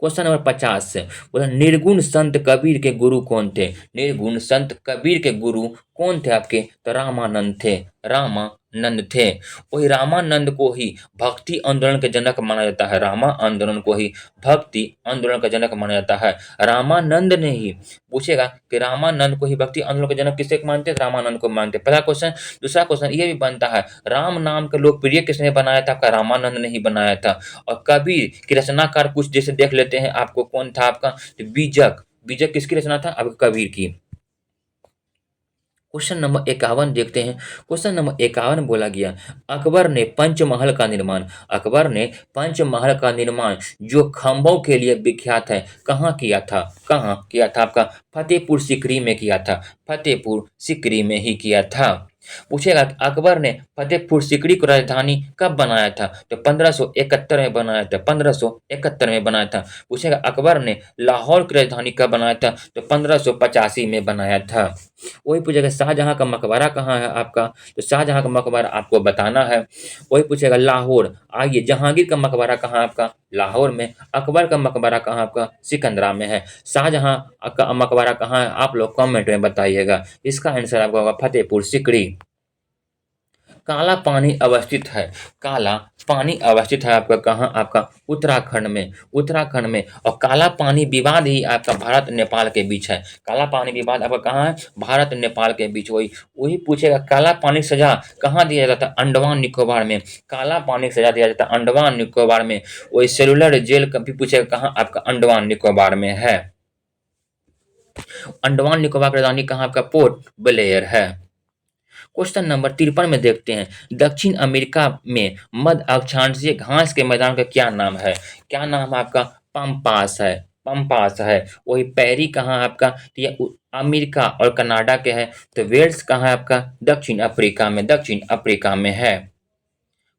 क्वेश्चन नंबर 50 से बोला निर्गुण संत कबीर के गुरु कौन थे? निर्गुण संत कबीर के गुरु कौन थे आपके? तो रामानंद थे, रामानंद थे। वही रामानंद को ही भक्ति आंदोलन के जनक माना जाता है, रामा आंदोलन को ही भक्ति आंदोलन का जनक माना जाता है। रामानंद ने ही, पूछेगा कि रामानंद को ही भक्ति आंदोलन के जनक किसे मानते हैं? रामानंद को मानते हैं, पहला क्वेश्चन। दूसरा क्वेश्चन ये भी बनता है राम नाम के लोकप्रिय किसने बनाया था? आपका रामानंद ने ही बनाया था। और कबीर की रचनाकार कुछ जैसे देख लेते हैं, आपको कौन था? आपका तो बीजक, बीजक किसकी रचना था? आपका कबीर की। क्वेश्चन नंबर 51 देखते हैं। क्वेश्चन नंबर 51 बोला गया अकबर ने पंचमहल का निर्माण, अकबर ने पंचमहल का निर्माण जो खंभों के लिए विख्यात है, कहाँ किया था? कहाँ किया था? आपका फतेहपुर सीकरी में किया था, फतेहपुर सीकरी में ही किया था। पूछेगा कि अकबर ने फतेहपुर सीकरी को राजधानी कब बनाया था? तो 1571 में बनाया था, 1571 में बनाया था। पूछेगा अकबर ने लाहौर की राजधानी कब बनाया था? तो 1585 में बनाया था। वही पूछेगा शाहजहां का मकबरा कहाँ है आपका? तो शाहजहां का मकबरा आपको बताना है। वही पूछेगा लाहौर, आइए जहांगीर का मकबरा कहाँ है आपका? लाहौर में। अकबर का मकबरा कहाँ आपका? सिकंदरा में है। शाहजहां का मकबरा कहाँ है? आप लोग कमेंट में बताइएगा। इसका आंसर आपका होगा फतेहपुर सिकरी। काला पानी अवस्थित है, काला पानी अवस्थित है आपका कहाँ? आपका उत्तराखंड में, उत्तराखंड में। और काला पानी विवाद ही आपका भारत नेपाल के बीच है, काला पानी विवाद आपका कहाँ है? भारत नेपाल के बीच। वही वही पूछेगा काला पानी की सजा कहाँ दिया जाता है? अंडमान निकोबार में, काला पानी की सजा दिया जाता है अंडमान निकोबार में। वही सेलुलर जेल का भी पूछेगा कहाँ? आपका अंडमान निकोबार में है। अंडमान निकोबार की राजधानी कहाँ? आपका पोर्ट ब्लेयर है। क्वेश्चन नंबर 53 में देखते हैं दक्षिण अमेरिका में मध्य अक्षांशीय घास के मैदान का क्या नाम है? क्या नाम है आपका? पम्पास है, पम्पास है। वही पैरी कहाँ है आपका? तो ये अमेरिका और कनाडा के है। तो वेल्स कहाँ है आपका? दक्षिण अफ्रीका में, दक्षिण अफ्रीका में है।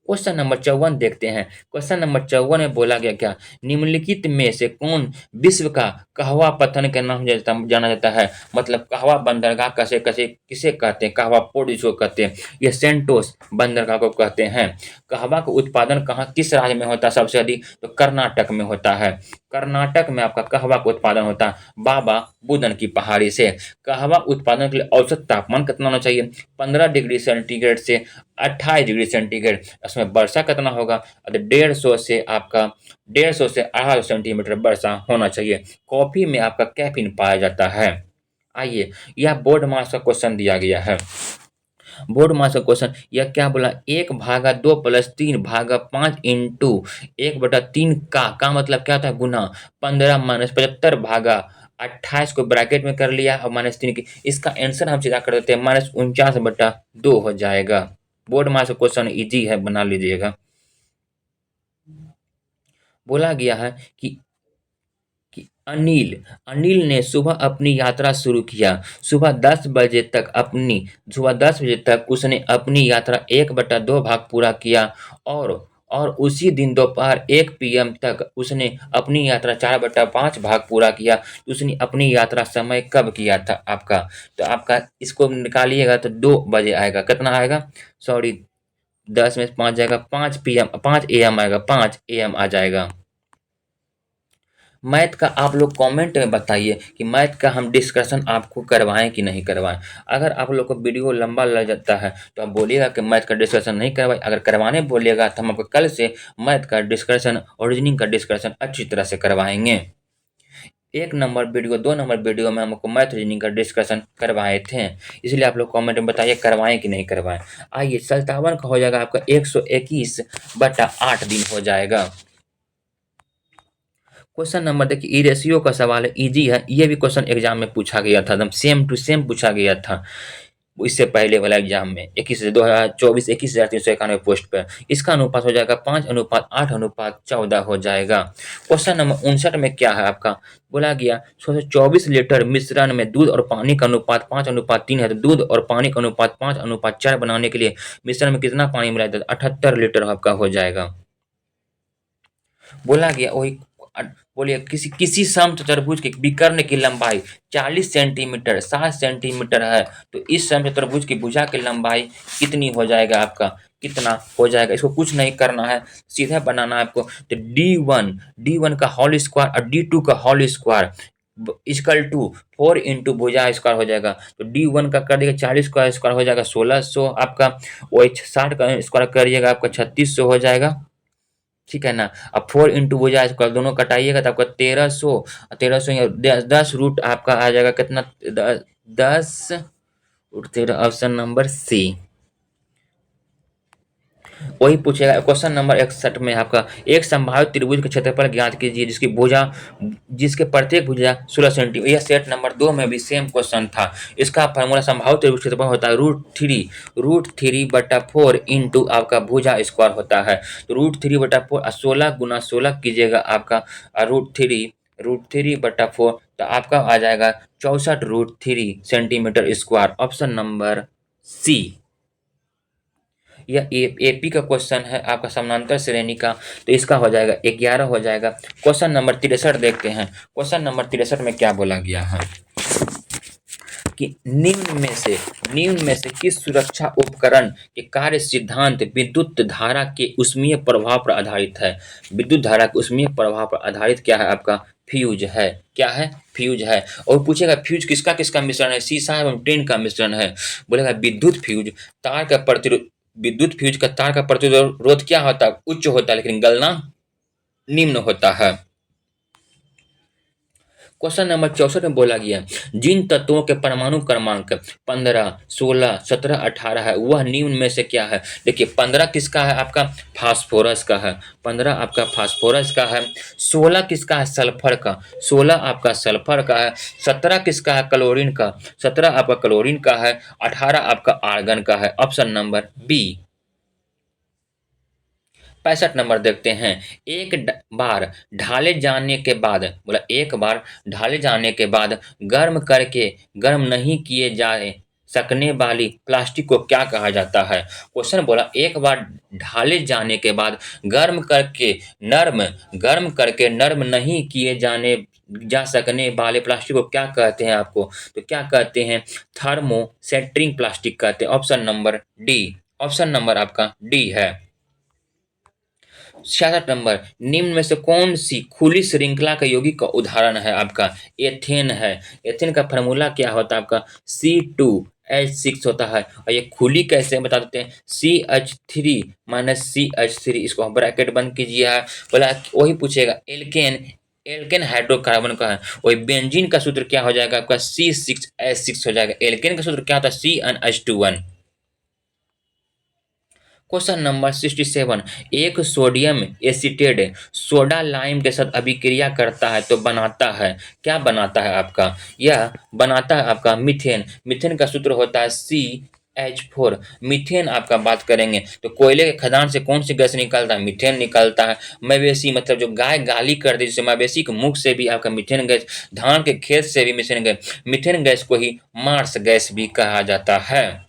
क्वेश्चन नंबर 54 देखते हैं। क्वेश्चन नंबर 54 में बोला गया क्या निम्नलिखित में से कौन विश्व का कहवा पत्थर के नाम जाना जाता है? मतलब कहवा बंदरगाह कैसे कैसे किसे कहते हैं? कहवा पोर्ट जिसको कहते हैं, ये सेंटोस बंदरगाह को कहते हैं। कहवा का उत्पादन कहाँ किस राज्य में होता है सबसे अधिक? तो कर्नाटक में होता है, कर्नाटक में आपका कहवा का उत्पादन होता है बाबा बुदन की पहाड़ी से। कहवा उत्पादन के लिए औसत तापमान कितना होना चाहिए? 15 डिग्री सेंटीग्रेड से 28 डिग्री सेंटीग्रेड। इसमें वर्षा कितना होगा? 150 से आपका 150 से 250 सेंटीमीटर वर्षा होना चाहिए। कॉफी में आपका कैफीन पाया जाता है। आइए, यह बोर्ड मार्क्स का क्वेश्चन दिया गया है। बोर्ड मार्क्स का क्वेश्चन यह क्या बोला, 1/2 + 3/5 इंटू 1/3 का मतलब क्या होता है, गुना 15 - 75 भागा 28 को ब्रैकेट में कर लिया और -3 की, इसका आंसर हम सीधा कर देते हैं, -49/2 हो जाएगा। बोर्ड मार्क्स का क्वेश्चन इजी है, बना लीजिएगा। बोला गया है कि अनिल ने सुबह अपनी यात्रा शुरू किया। सुबह 10 बजे तक उसने अपनी यात्रा 1/2 भाग पूरा किया और उसी दिन दोपहर 1 पीएम तक उसने अपनी यात्रा 4/5 भाग पूरा किया। उसने अपनी यात्रा समय कब किया था आपका? तो आपका इसको निकालिएगा तो 2 बजे आएगा। कितना आएगा? सॉरी, 10 में से 5 जाएगा, 5 पीएम 5 एएम आएगा, 5 एएम आ जाएगा। मैथ का आप लोग कमेंट में बताइए कि मैथ का हम डिस्कशन आपको करवाएं कि नहीं करवाएं। अगर आप लोग को वीडियो लंबा लग जाता है तो आप बोलिएगा कि मैथ का डिस्कशन नहीं करवाएं। अगर करवाने बोलिएगा तो हम आपको कल से मैथ का डिस्कशन और रीजनिंग का डिस्कशन अच्छी तरह से करवाएंगे। 1 नंबर वीडियो 2 नंबर वीडियो में हम आपको मैथ रीजनिंग का डिस्कशन करवाए थे, इसलिए आप लोग कमेंट में बताइए करवाएं कि नहीं करवाएं। आइए, 57 का हो जाएगा आपका 121/8 दिन हो जाएगा। क्वेश्चन नंबर देखिए, ई रेशियो का सवाल है, इजी है। ये भी क्वेश्चन एग्जाम में पूछा गया था, एकदम सेम टू सेम पूछा गया था इससे पहले वाला एग्जाम में 2024 21,391 पोस्ट पर। इसका अनुपात हो जाएगा 5:8:14 हो जाएगा। क्वेश्चन नंबर 59 में क्या है आपका, बोला गया 24 लीटर मिश्रण में दूध और पानी का अनुपात 5:3 है, तो दूध और पानी का अनुपात 5:4 बनाने के लिए मिश्रण में कितना पानी मिलाया जाता है? 78 लीटर आपका हो जाएगा। बोला गया वही, बोलिए, किसी किसी समचतुर्भुज के विकर्ण की लंबाई 40 सेंटीमीटर 60 सेंटीमीटर है, तो इस समचतुर्भुज की भुजा की लंबाई कितनी हो जाएगा आपका? कितना हो जाएगा? इसको कुछ नहीं करना है, सीधा बनाना है आपको। तो डी वन का होल स्क्वायर और डी2 का whole square equal to 4 into भुजा स्क्वायर हो जाएगा। तो डी1 का कर दिएगा 40 का स्क्वायर हो जाएगा 1600 आपका, वही 60 का स्क्वायर करिएगा आपका 3600 हो जाएगा, ठीक है ना। अब 4 इंटू भुजा स्क्वायर दोनों कटाइएगा तो आपका 1300, 1300 या 10 रूट आपका आ जाएगा कितना? 10 रूट 13, ऑप्शन नंबर सी। वही पूछेगा क्वेश्चन नंबर 61 में आपका, एक संभावित त्रिभुज का क्षेत्रफल ज्ञात कीजिए जिसके प्रत्येक भुजा 16 सेंटीमीटर। यह सेट नंबर 2 में भी सेम क्वेश्चन था। इसका फार्मूला संभावित त्रिभुज क्षेत्रफल होता है √3/4 इंटू आपका भुजा स्क्वायर होता है। तो √3/4 16 गुना 16 कीजिएगा आपका, √3/4 तो आपका आ जाएगा 64√3 centimetre square, option number C. यह एपी का क्वेश्चन है आपका समानांतर श्रेणी का, तो इसका हो जाएगा 11 हो जाएगा। क्वेश्चन नंबर 63 देखते हैं। क्वेश्चन नंबर 63 में क्या बोला गया है कि निम्न में से किस सुरक्षा उपकरण के कार्य सिद्धांत विद्युत धारा के ऊष्मीय प्रभाव पर आधारित है? विद्युत धारा के ऊष्मीय प्रभाव पर आधारित क्या है आपका? फ्यूज है। क्या है? फ्यूज है। और पूछेगा फ्यूज किसका किसका मिश्रण है? सीसा एवं टिन का मिश्रण है। बोलेगा विद्युत फ्यूज का तार का प्रतिरोध क्या होता है? उच्च होता है, लेकिन गलना निम्न होता है। क्वेश्चन नंबर 64 में बोला गया, जिन तत्वों के परमाणु क्रमांक 15, 16, 17, 18 है वह निम्न में से क्या है? देखिए 15 किसका है आपका? फास्फोरस का है। 15 आपका फास्फोरस का है। 16 किसका है? सल्फर का। 16 आपका सल्फर का है। 17 किसका है? क्लोरीन का। 17 आपका क्लोरीन का है। 18 आपका आर्गन का है, ऑप्शन नंबर बी। 65 नंबर देखते हैं। बार ढाले जाने के बाद, बोला एक बार ढाले जाने के बाद गर्म नहीं किए जा सकने वाली प्लास्टिक को क्या कहा जाता है? क्वेश्चन बोला एक बार ढाले जाने के बाद गर्म करके नर्म नहीं किए जाने जा सकने वाले प्लास्टिक को क्या कहते हैं आपको? तो क्या कहते हैं? थर्मोसेट्रिंग प्लास्टिक कहते हैं, option number D. Option number आपका डी है। 66 नंबर, निम्न में से कौन सी खुली श्रृंखला का यौगिक का उदाहरण है आपका? एथेन है। एथेन का फार्मूला क्या होता है आपका? C2H6 होता है। और ये खुली कैसे बता देते हैं? CH3 - CH3, इसको ब्रैकेट बंद कीजिए। बोला वही पूछेगा एल्केन एल्केन हाइड्रोकार्बन का है। वही बेंजीन का सूत्र क्या हो जाएगा आपका C6H6 हो जाएगा। एल्केन का सूत्र क्या होता है CnH2 क्वेश्चन नंबर 67। एक सोडियम एसीटेट सोडा लाइम के साथ अभिक्रिया करता है तो बनाता है, क्या बनाता है आपका, यह बनाता है आपका मीथेन। मीथेन का सूत्र होता है CH4। मीथेन आपका बात करेंगे तो कोयले के खदान से कौन सी गैस निकलता है, मीथेन निकलता है। मवेशी मतलब जो गाय गाली कर दी, जैसे मवेशी के मुख से भी आपका मीथेन गैस, धान के खेत से भी मीथेन गैस को ही मार्स गैस भी कहा जाता है।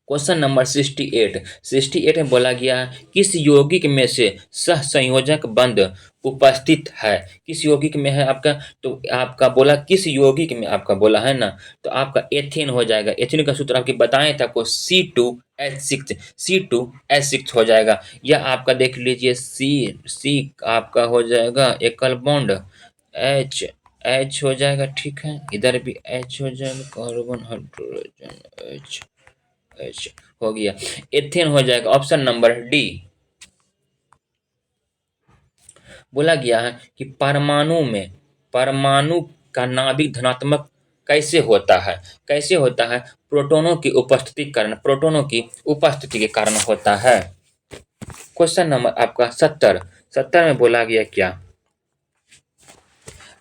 क्वेश्चन नंबर 68 में बोला गया है किस यौगिक में से सह संयोजक बंध उपस्थित है। किस यौगिक में है आपका, तो आपका बोला किस यौगिक में आपका बोला है ना, तो आपका एथेन हो जाएगा। एथेन का सूत्र आपके बताए थे आपको C2H6 हो जाएगा। या आपका देख लीजिए सी आपका हो जाएगा एकल बॉन्ड एच एच हो जाएगा, ठीक है, इधर भी एच हो जाएगा, कार्बन हाइड्रोजन एच एच हो गया, एथेन हो जाएगा। Option number D. बोला गया है कि परमाणु का नाभिक धनात्मक कैसे होता है, कैसे होता है, प्रोटोनों की उपस्थिति के कारण होता है। क्वेश्चन नंबर आपका 70 में बोला गया क्या,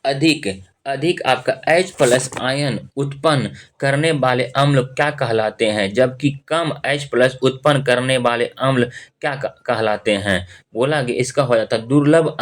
अधिक अधिक आपका H+ आयन उत्पन्न करने वाले अम्ल क्या कहलाते हैं, जबकि कम H+ उत्पन्न करने वाले अम्ल क्या कहलाते हैं। बोला कि इसका हो जाता है दुर्लभ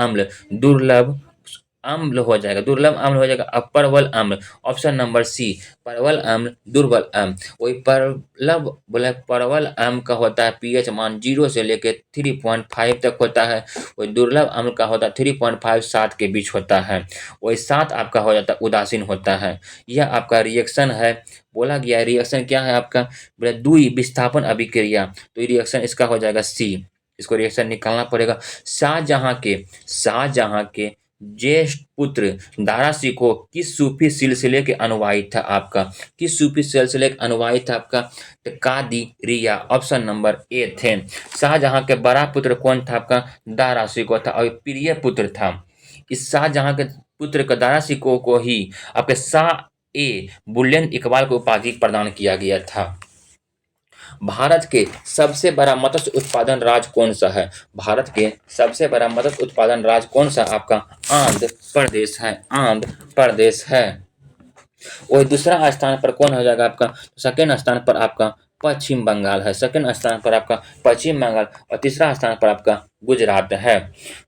अम्ल हो जाएगा, दुर्लभ अम्ल हो जाएगा अप्रबल अम्ल। ऑप्शन नंबर सी परवल अम्ल, दुर्बल अम्ल। वही परलभ बोला परवल अम्ल का होता है पीएच मान 0 से लेकर 3.5 तक होता है। वही दुर्लभ अम्ल का होता है 3.5 7 के बीच होता है। वही 7 आपका हो जाता है उदासीन होता है। यह आपका रिएक्शन है। बोला गया रिएक्शन क्या है आपका, बोला द्वि विस्थापन अभिक्रिया, तो ये रिएक्शन इसका हो जाएगा सी। इसको रिएक्शन निकालना पड़ेगा। शाहजहां के ज्येष्ठ पुत्र दारा शिकोह किस सूफी सिलसिले के अनुयायी था आपका, किस सूफी सिलसिले के अनुयायी था आपका, तो कादिरिया। ऑप्शन नंबर ए थे। शाहजहां के बड़ा पुत्र कौन था आपका, दारा शिकोह था और प्रिय पुत्र था। इस शाहजहां के पुत्र का दारा शिकोह को ही आपके शाह ए बुलंद इकबाल को उपाधि प्रदान किया गया था। भारत के सबसे बड़ा मत्स्य उत्पादन राज्य कौन सा है, भारत के सबसे बड़ा मत्स्य उत्पादन राज्य कौन सा आपका, आंध्र प्रदेश है, आंध्र प्रदेश है। वही दूसरा स्थान पर कौन हो जाएगा आपका, सेकेंड स्थान पर आपका पश्चिम बंगाल है, सेकेंड स्थान पर आपका पश्चिम बंगाल और तीसरा स्थान पर आपका गुजरात है।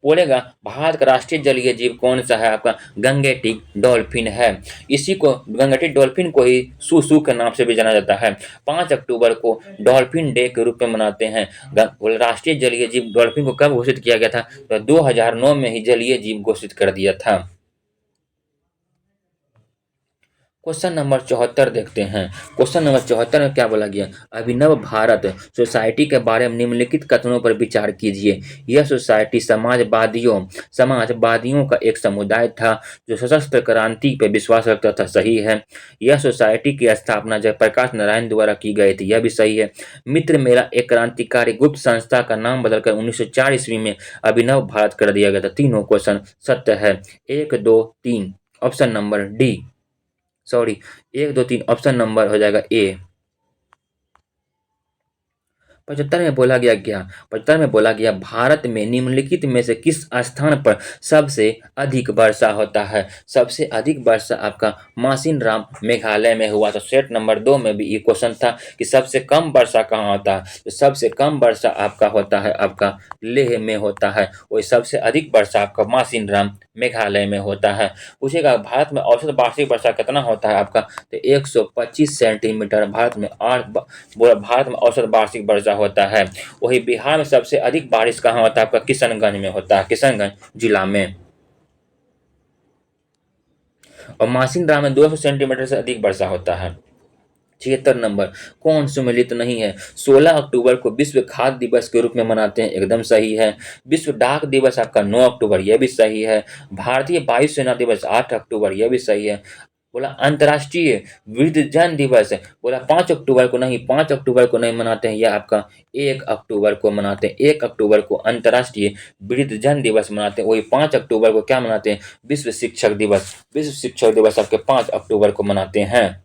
बोलेगा भारत का राष्ट्रीय जलीय जीव कौन सा है आपका, गंगेटिक डॉल्फिन है। इसी को गंगेटिक डॉल्फिन को ही सुसु के नाम से भी जाना जाता है। 5 अक्टूबर को डॉल्फिन डे के रूप में मनाते हैं। राष्ट्रीय जलीय जीव डॉल्फिन को कब घोषित किया गया था, तो 2009 में ही जलीय जीव घोषित कर दिया था। क्वेश्चन नंबर 74 देखते हैं। क्वेश्चन नंबर 74 में क्या बोला गया, अभिनव भारत सोसाइटी के बारे में निम्नलिखित कथनों पर विचार कीजिए। यह सोसाइटी समाजवादियों का एक समुदाय था जो सशस्त्र क्रांति पर विश्वास रखता था, सही है। यह सोसाइटी की स्थापना जयप्रकाश नारायण द्वारा की गई थी, यह भी सही है। मित्र मेला एक क्रांतिकारी गुप्त संस्था का नाम बदलकर 1904 ईस्वी में अभिनव भारत कर दिया गया था। तीनों क्वेश्चन सत्य है, 1 2 3 option number D, sorry 1 2 3 option number हो जाएगा ए। 75 में बोला गया क्या, 75 में बोला गया भारत में निम्नलिखित में से किस स्थान पर सबसे अधिक वर्षा होता है। सबसे अधिक वर्षा आपका मासिन राम मेघालय में हुआ। तो सेट नंबर 2 में भी ये क्वेश्चन था कि सबसे कम वर्षा कहाँ होता है, तो सबसे कम वर्षा आपका होता है आपका लेह में होता है। वही सबसे अधिक वर्षा आपका मासिन राम मेघालय में होता है। पूछेगा भारत में औसत वार्षिक वर्षा कितना होता है आपका, तो 125 सेंटीमीटर भारत में भारत में औसत वार्षिक वर्षा होता है। वही बिहार में सबसे अधिक बारिश कहाँ होता है आपका, किशनगंज में होता है, किशनगंज जिला में। और मासिन राम में 200 सेंटीमीटर से अधिक वर्षा होता है। 76 नंबर कौन सुमेलित नहीं है, 16 अक्टूबर को विश्व खाद्य दिवस के रूप में मनाते हैं, एकदम सही है। विश्व डाक दिवस आपका 9 अक्टूबर, यह भी सही है। भारतीय वायुसेना दिवस 8 अक्टूबर, यह भी सही है। बोला अंतर्राष्ट्रीय वृद्धजन दिवस, बोला 5 अक्टूबर को नहीं, 5 अक्टूबर को नहीं मनाते हैं, यह आपका 1 अक्टूबर को मनाते हैं। 1 अक्टूबर को अंतर्राष्ट्रीय वृद्धजन दिवस मनाते हैं। वही 5 अक्टूबर को क्या मनाते हैं, विश्व शिक्षक दिवस। विश्व शिक्षक दिवस आपके 5 अक्टूबर को मनाते हैं।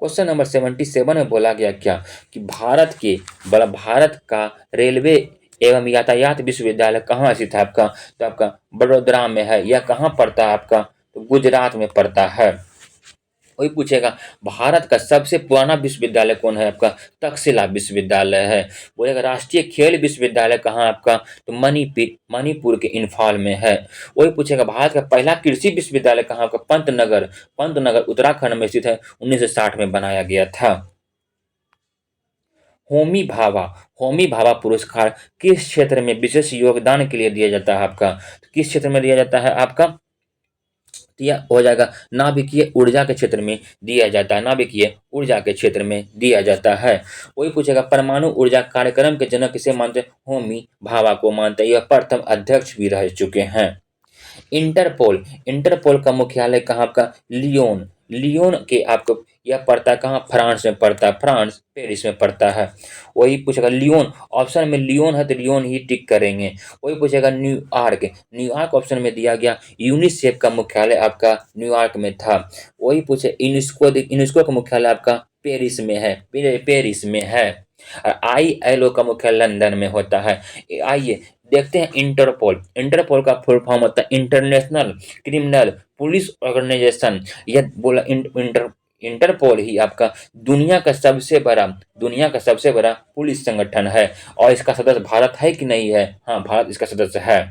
क्वेश्चन नंबर 77 में बोला गया क्या कि भारत का रेलवे एवं यातायात विश्वविद्यालय कहाँ स्थित है आपका, तो आपका बड़ोदरा में है। यह कहाँ पड़ता है आपका, तो गुजरात में पड़ता है। वही पूछेगा भारत का सबसे पुराना विश्वविद्यालय कौन है आपका, तक्षशिला विश्वविद्यालय है। बोलेगा राष्ट्रीय खेल विश्वविद्यालय कहाँ है आपका, तो मणिपुर के इम्फाल में है। वही पूछेगा भारत का पहला कृषि विश्वविद्यालय कहाँ आपका, पंतनगर उत्तराखंड में स्थित है, 1960 में बनाया गया था। होमी भाभा होमी भाभा पुरस्कार किस क्षेत्र में विशेष योगदान के लिए दिया जाता है आपका, तो किस क्षेत्र में दिया जाता है आपका, तो यह हो जाएगा नाभिकीय ऊर्जा के क्षेत्र में दिया जाता है। नाभिकीय ऊर्जा के क्षेत्र में दिया जाता है। वही पूछेगा परमाणु ऊर्जा कार्यक्रम के जनक किसे मानते हैं, होमी भाभा को मानते हैं। यह प्रथम अध्यक्ष भी रह चुके हैं। इंटरपोल इंटरपोल का मुख्यालय कहाँ आपका, लियोन लियोन के आपको यह पड़ता है कहाँ, फ्रांस में पड़ता है। फ्रांस पेरिस में पड़ता है। वही पूछेगा लियोन, ऑप्शन में लियोन है तो लियोन ही टिक करेंगे। वही पूछेगा न्यूयॉर्क न्यूयॉर्क ऑप्शन में दिया गया। यूनिसेफ का मुख्यालय आपका न्यूयॉर्क में था। वही पूछे यूनेस्को का मुख्यालय आपका पेरिस में है। पेरिस में है। और ILO का मुख्यालय लंदन में होता है। आइए देखते हैं इंटरपोल। इंटरपोल का फुल फॉर्म होता है इंटरनेशनल क्रिमिनल पुलिस ऑर्गेनाइजेशन। यह बोला इंटरपोल ही आपका दुनिया का सबसे बड़ा पुलिस संगठन है। और इसका सदस्य भारत है कि नहीं है, हाँ भारत इसका सदस्य है।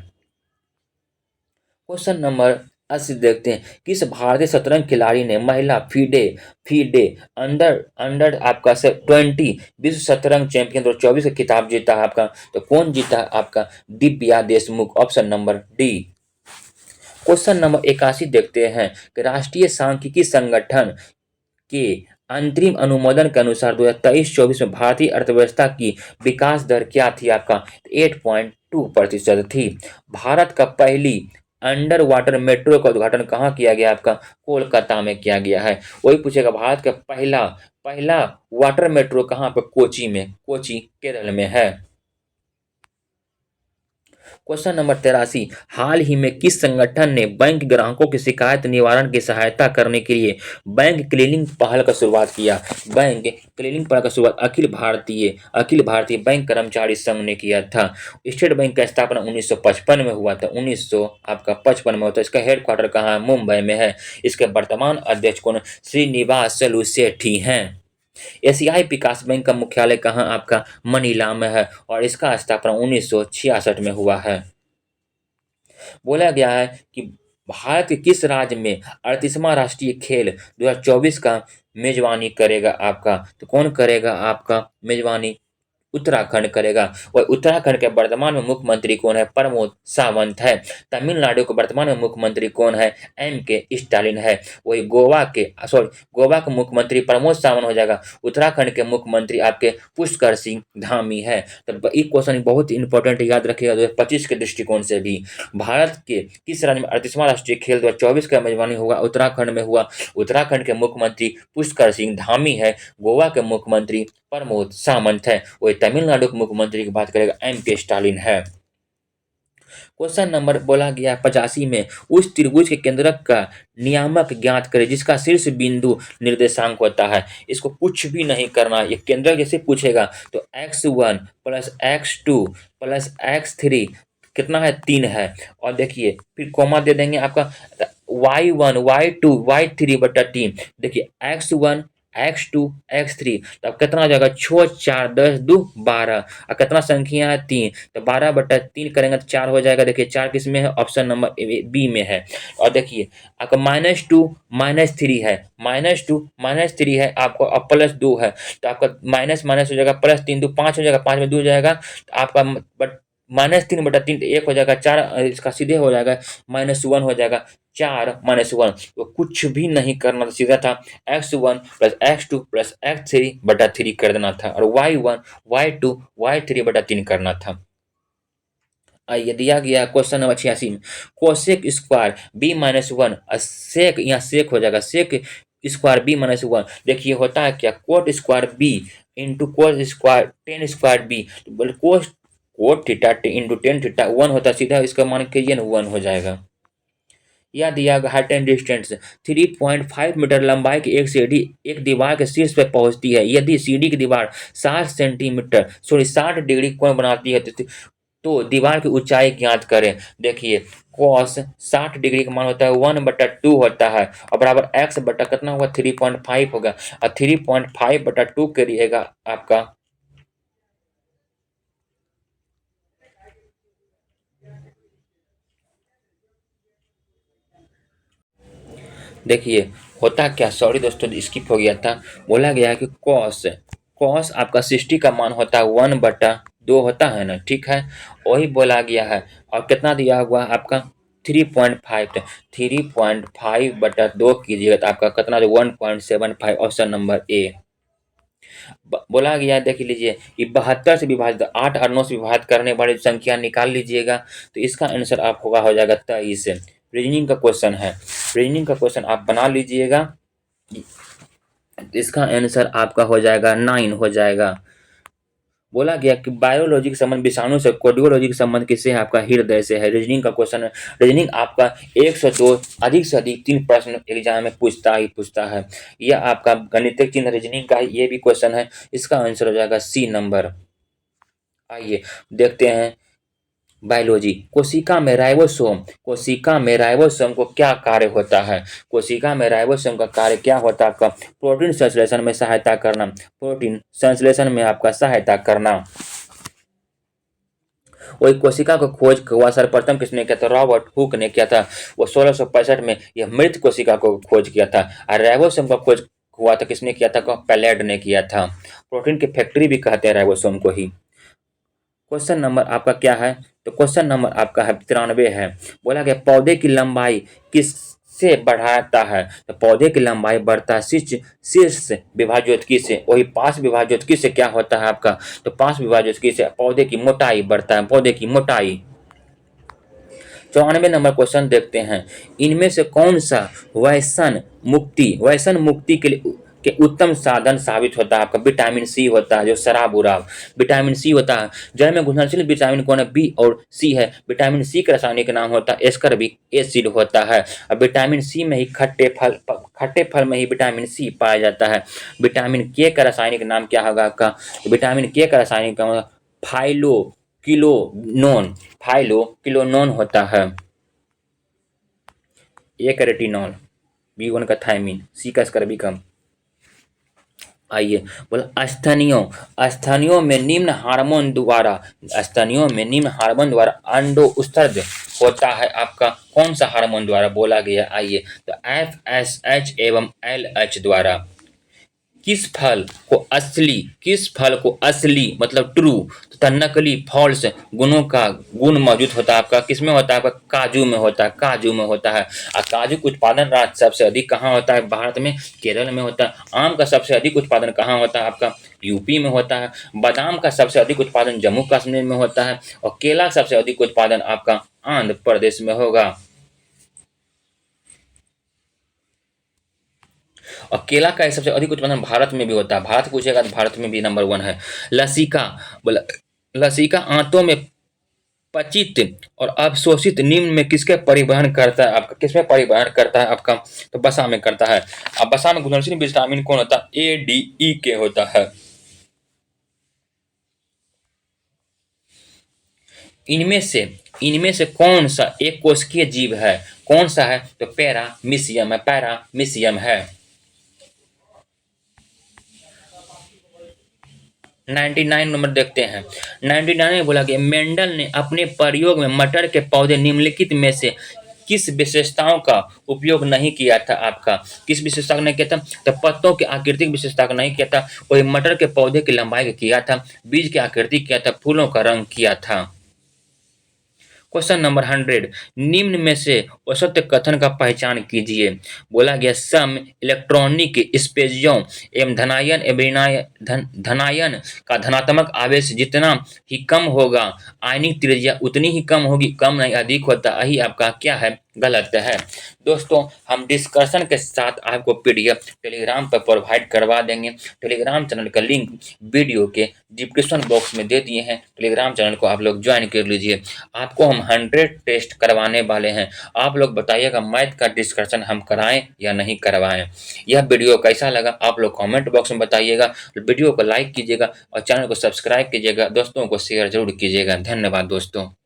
क्वेश्चन नंबर 80 देखते हैं, किस भारतीय शतरंज खिलाड़ी ने महिला फीडे फीडे अंडर अंडर आपका से 20 विश्व शतरंज चैंपियन 2024 का खिताब जीता है आपका, तो कौन जीता है आपका, Divya Deshmukh, option number D. Question number 81 देखते हैं कि राष्ट्रीय सांख्यिकी संगठन के अंतरिम अनुमोदन के अनुसार 2023-24 में भारतीय अर्थव्यवस्था की विकास दर क्या थी आपका, 8.2% थी। भारत का पहली अंडर वाटर मेट्रो का उद्घाटन कहाँ किया गया आपका, कोलकाता में किया गया है। वही पूछेगा भारत का पहला पहला वाटर मेट्रो कहाँ पे, कोची में, कोची केरल में है। क्वेश्चन नंबर 83, हाल ही में किस संगठन ने बैंक ग्राहकों की शिकायत निवारण की सहायता करने के लिए बैंक क्लीनिंग पहल का शुरुआत किया। बैंक क्लीनिंग पहल का शुरुआत अखिल भारतीय बैंक कर्मचारी संघ ने किया था। स्टेट बैंक का स्थापना 1955 में हुआ था। 1900 आपका 55 में होता है। इसका हेडक्वार्टर कहाँ है, मुंबई में है। इसके वर्तमान अध्यक्ष कौन, श्रीनिवास सलू सेठी हैं। एशियाई विकास बैंक का मुख्यालय कहाँ आपका, मनीला में है। और इसका स्थापना 1966 में हुआ है। बोला गया है कि भारत के किस राज्य में 38वां राष्ट्रीय खेल 2024 का मेजबानी करेगा आपका, तो कौन करेगा आपका मेजबानी, उत्तराखंड करेगा। और उत्तराखंड के वर्तमान में मुख्यमंत्री कौन है, प्रमोद सावंत है। तमिलनाडु के वर्तमान में मुख्यमंत्री कौन है, M K स्टालिन है। वही गोवा के मुख्यमंत्री प्रमोद सावंत हो जाएगा। उत्तराखंड के मुख्यमंत्री आपके पुष्कर सिंह धामी है। तो ये क्वेश्चन बहुत इंपॉर्टेंट, याद रखिएगा 2025 के दृष्टिकोण से भी। भारत के किस राज्य में 38वां राष्ट्रीय खेल 2024 का मेजबानी होगा, उत्तराखंड में हुआ। उत्तराखंड के मुख्यमंत्री पुष्कर सिंह धामी है। गोवा के मुख्यमंत्री प्रमोद सावंत है। वही तमिलनाडु के मुख्यमंत्री की बात करेगा M K स्टालिन है। क्वेश्चन नंबर बोला गया 85 में, उस त्रिभुज के केंद्रक का नियामक ज्ञात करें जिसका शीर्ष बिंदु निर्देशांक होता है। इसको कुछ भी नहीं करना, ये केंद्रक जैसे पूछेगा तो x1 plus x2 plus x3 कितना है, 3 है। और देखिए फिर कॉमा दे देंगे आपका y1 y2 y3 बटा 3। देखिए x1 x2 x3, तो अब कितना हो जाएगा, 6 4 10 2 12। और कितना संख्या है, 3, तो 12/3 करेंगे तो 4 हो जाएगा। देखिए 4 किस में है, ऑप्शन नंबर बी में है। और देखिए आपका -2 -3 है, -2 -3 है आपको, अब +2 है तो आपका माइनस माइनस हो जाएगा, +3 2 5 हो जाएगा, 5 में 2 हो जाएगा तो आपका -3/3 तो 1 हो जाएगा, 4 इसका सीधे हो जाएगा, -1 हो जाएगा, 4 -1। तो कुछ भी नहीं करना था, सीधा था x1 plus x2 plus x3/3 कर देना था। और y1 y2 y3/3 करना था। आइए दिया गया क्वेश्चन नंबर 86 में cosec square b minus one, sec यहाँ सेक हो जाएगा, sec square b minus one. देखिए होता है क्या, cot square b into cot square tan square b, बोले cos cot theta into tan theta one होता है, सीधा इसका मान कीजिए ना वन हो जाएगा। या दिया गया हाइट एंड डिस्टेंस 3.5 मीटर लंबाई की एक सीढ़ी एक दीवार के शीर्ष पर पहुंचती है। यदि सीढ़ी की दीवार 60 डिग्री कोण बनाती है तो दीवार की ऊंचाई ज्ञात करें। देखिए कॉस 60 डिग्री का मान होता है 1/2 होता है और बराबर एक्स बटा कितना होगा 3.5 होगा और 3.5/2 करिएगा आपका देखिए होता क्या, सॉरी दोस्तों स्किप हो गया था। बोला गया है कि कॉस कॉस आपका 60 का मान होता है 1/2 होता है ना, ठीक है, वही बोला गया है। और कितना दिया हुआ है आपका 3.5, तो 3.5/2 कीजिएगा तो आपका कितना 1.75, ऑप्शन नंबर ए। बोला गया है, देख लीजिए कि 72 से विभाजित 8 और 9 से विभाजित करने वाली संख्या निकाल लीजिएगा तो इसका आंसर आप होगा हो जाएगा 23। रीजनिंग का क्वेश्चन है, रीजनिंग का क्वेश्चन आप बना लीजिएगा, इसका आंसर आपका हो जाएगा 9 हो जाएगा। बोला गया कि बायोलॉजी के संबंध विषाणु से, कोडियोलॉजी के संबंध किससे है, आपका हृदय से है। रीजनिंग का क्वेश्चन है, रीजनिंग आपका 102 अधिक से अधिक 3 प्रश्न एग्जाम में पूछता है। यह आपका गणितिक चिन्ह रीजनिंग का ये भी क्वेश्चन है, इसका आंसर हो जाएगा सी नंबर। आइए देखते हैं बायोलॉजी। कोशिका में राइबोसोम को क्या कार्य होता है। कोशिका में राइबोसोम का कार्य क्या होता है आपका, प्रोटीन संश्लेषण में सहायता करना, प्रोटीन संश्लेषण में आपका सहायता करना। वही कोशिका को खोज हुआ सर्वप्रथम किसने किया था, रॉबर्ट हुक ने किया था। वो 1665 में यह मृत कोशिका को खोज किया था। और राइबोसोम का खोज हुआ था किसने किया था, पैलेड ने किया था। प्रोटीन की फैक्ट्री भी कहते हैं राइबोसोम को ही। क्वेश्चन नंबर आपका क्या है, तो क्वेश्चन नंबर आपका है 93 है। बोला गया पौधे की लंबाई किससे बढ़ाता है, तो पौधे की लंबाई बढ़ता है शीर्ष विभाज्योतकी से। वही पार्श्व विभाज्योतकी से क्या होता है आपका, तो पार्श्व विभाज्योतकी से पौधे की मोटाई बढ़ता है, पौधे की मोटाई। 94 नंबर क्वेश्चन देखते हैं, इनमें से कौन सा व्यसन मुक्ति के उत्तम साधन साबित होता है आपका, विटामिन सी होता है, जो शराब उराब विटामिन सी होता है। जल में घुलनशील विटामिन कौन है, बी और सी है। विटामिन सी का रासायनिक नाम होता है एस्कर्बिक एसिड होता है। और विटामिन सी में ही खट्टे फल में ही विटामिन सी पाया जाता है। विटामिन के का रासायनिक नाम क्या होगा आपका, विटामिन के का रासायनिक नाम होगा फाइलोक्विनोन होता है। ए का रेटिनॉल, बी1 का थायमिन, सी का स्कर्बिकम। आइए बोला स्तनियों में निम्न हार्मोन द्वारा अंडो उत्सर्ज होता है आपका, कौन सा हार्मोन द्वारा बोला गया। आइए तो FSH एवं LH द्वारा। किस फल को असली मतलब ट्रू तथा नकली फॉल्स गुण मौजूद होता है आपका, किसमें होता है आपका, काजू में होता है, काजू में होता है। और काजू का उत्पादन राज्य सबसे अधिक कहाँ होता है, भारत में केरल में होता है। आम का सबसे अधिक उत्पादन कहाँ होता है आपका, यूपी में होता है। बादाम का सबसे अधिक उत्पादन जम्मू कश्मीर में होता है। और केला का सबसे अधिक उत्पादन आपका आंध्र प्रदेश में होगा। और केला का सबसे अधिक उत्पादन भारत में भी होता है, भारत पूछेगा तो भारत में भी नंबर 1 है। लसिका बोला, लसिका आंतों में पचित और अवशोषित निम्न में किसके परिवहन करता है आपका, किसमें परिवहन करता है आपका, तो वसा में करता है। अब वसा में घुलनशील विटामिन कौन होता है, ADE होता है। इनमें से कौन सा एक कोशिकीय जीव है, कौन सा है, तो पैरामीशियम है। 99 नंबर देखते हैं। 99 में बोला गया मेंडल ने अपने प्रयोग में मटर के पौधे निम्नलिखित में से किस विशेषताओं का उपयोग नहीं किया था आपका, किस विशेषता का नहीं किया था, तो पत्तों की आकृतिक विशेषता का नहीं किया था, वही मटर के पौधे की लंबाई का किया था, बीज की आकृति किया था, फूलों का रंग किया था। क्वेश्चन नंबर 100, निम्न में से औसत कथन का पहचान कीजिए। बोला गया सम इलेक्ट्रॉनिक स्पेजियों एवं धनायन का धनात्मक आवेश जितना ही कम होगा, आयनिक त्रिज्या उतनी ही कम होगी, कम नहीं अधिक होता। यही आपका क्या है, गलत है। दोस्तों हम डिस्कशन के साथ आपको पीडीएफ टेलीग्राम पर प्रोवाइड करवा देंगे। टेलीग्राम चैनल का लिंक वीडियो के डिस्क्रिप्शन बॉक्स में दे दिए हैं। टेलीग्राम चैनल को आप लोग ज्वाइन कर लीजिए। आपको हम 100 टेस्ट करवाने वाले हैं। आप लोग बताइएगा मैथ का डिस्कशन हम कराएं या नहीं करवाएं। यह वीडियो कैसा लगा आप लोग कमेंट बॉक्स में बताइएगा। वीडियो को लाइक कीजिएगा और चैनल को सब्सक्राइब कीजिएगा। दोस्तों को शेयर जरूर कीजिएगा। धन्यवाद दोस्तों।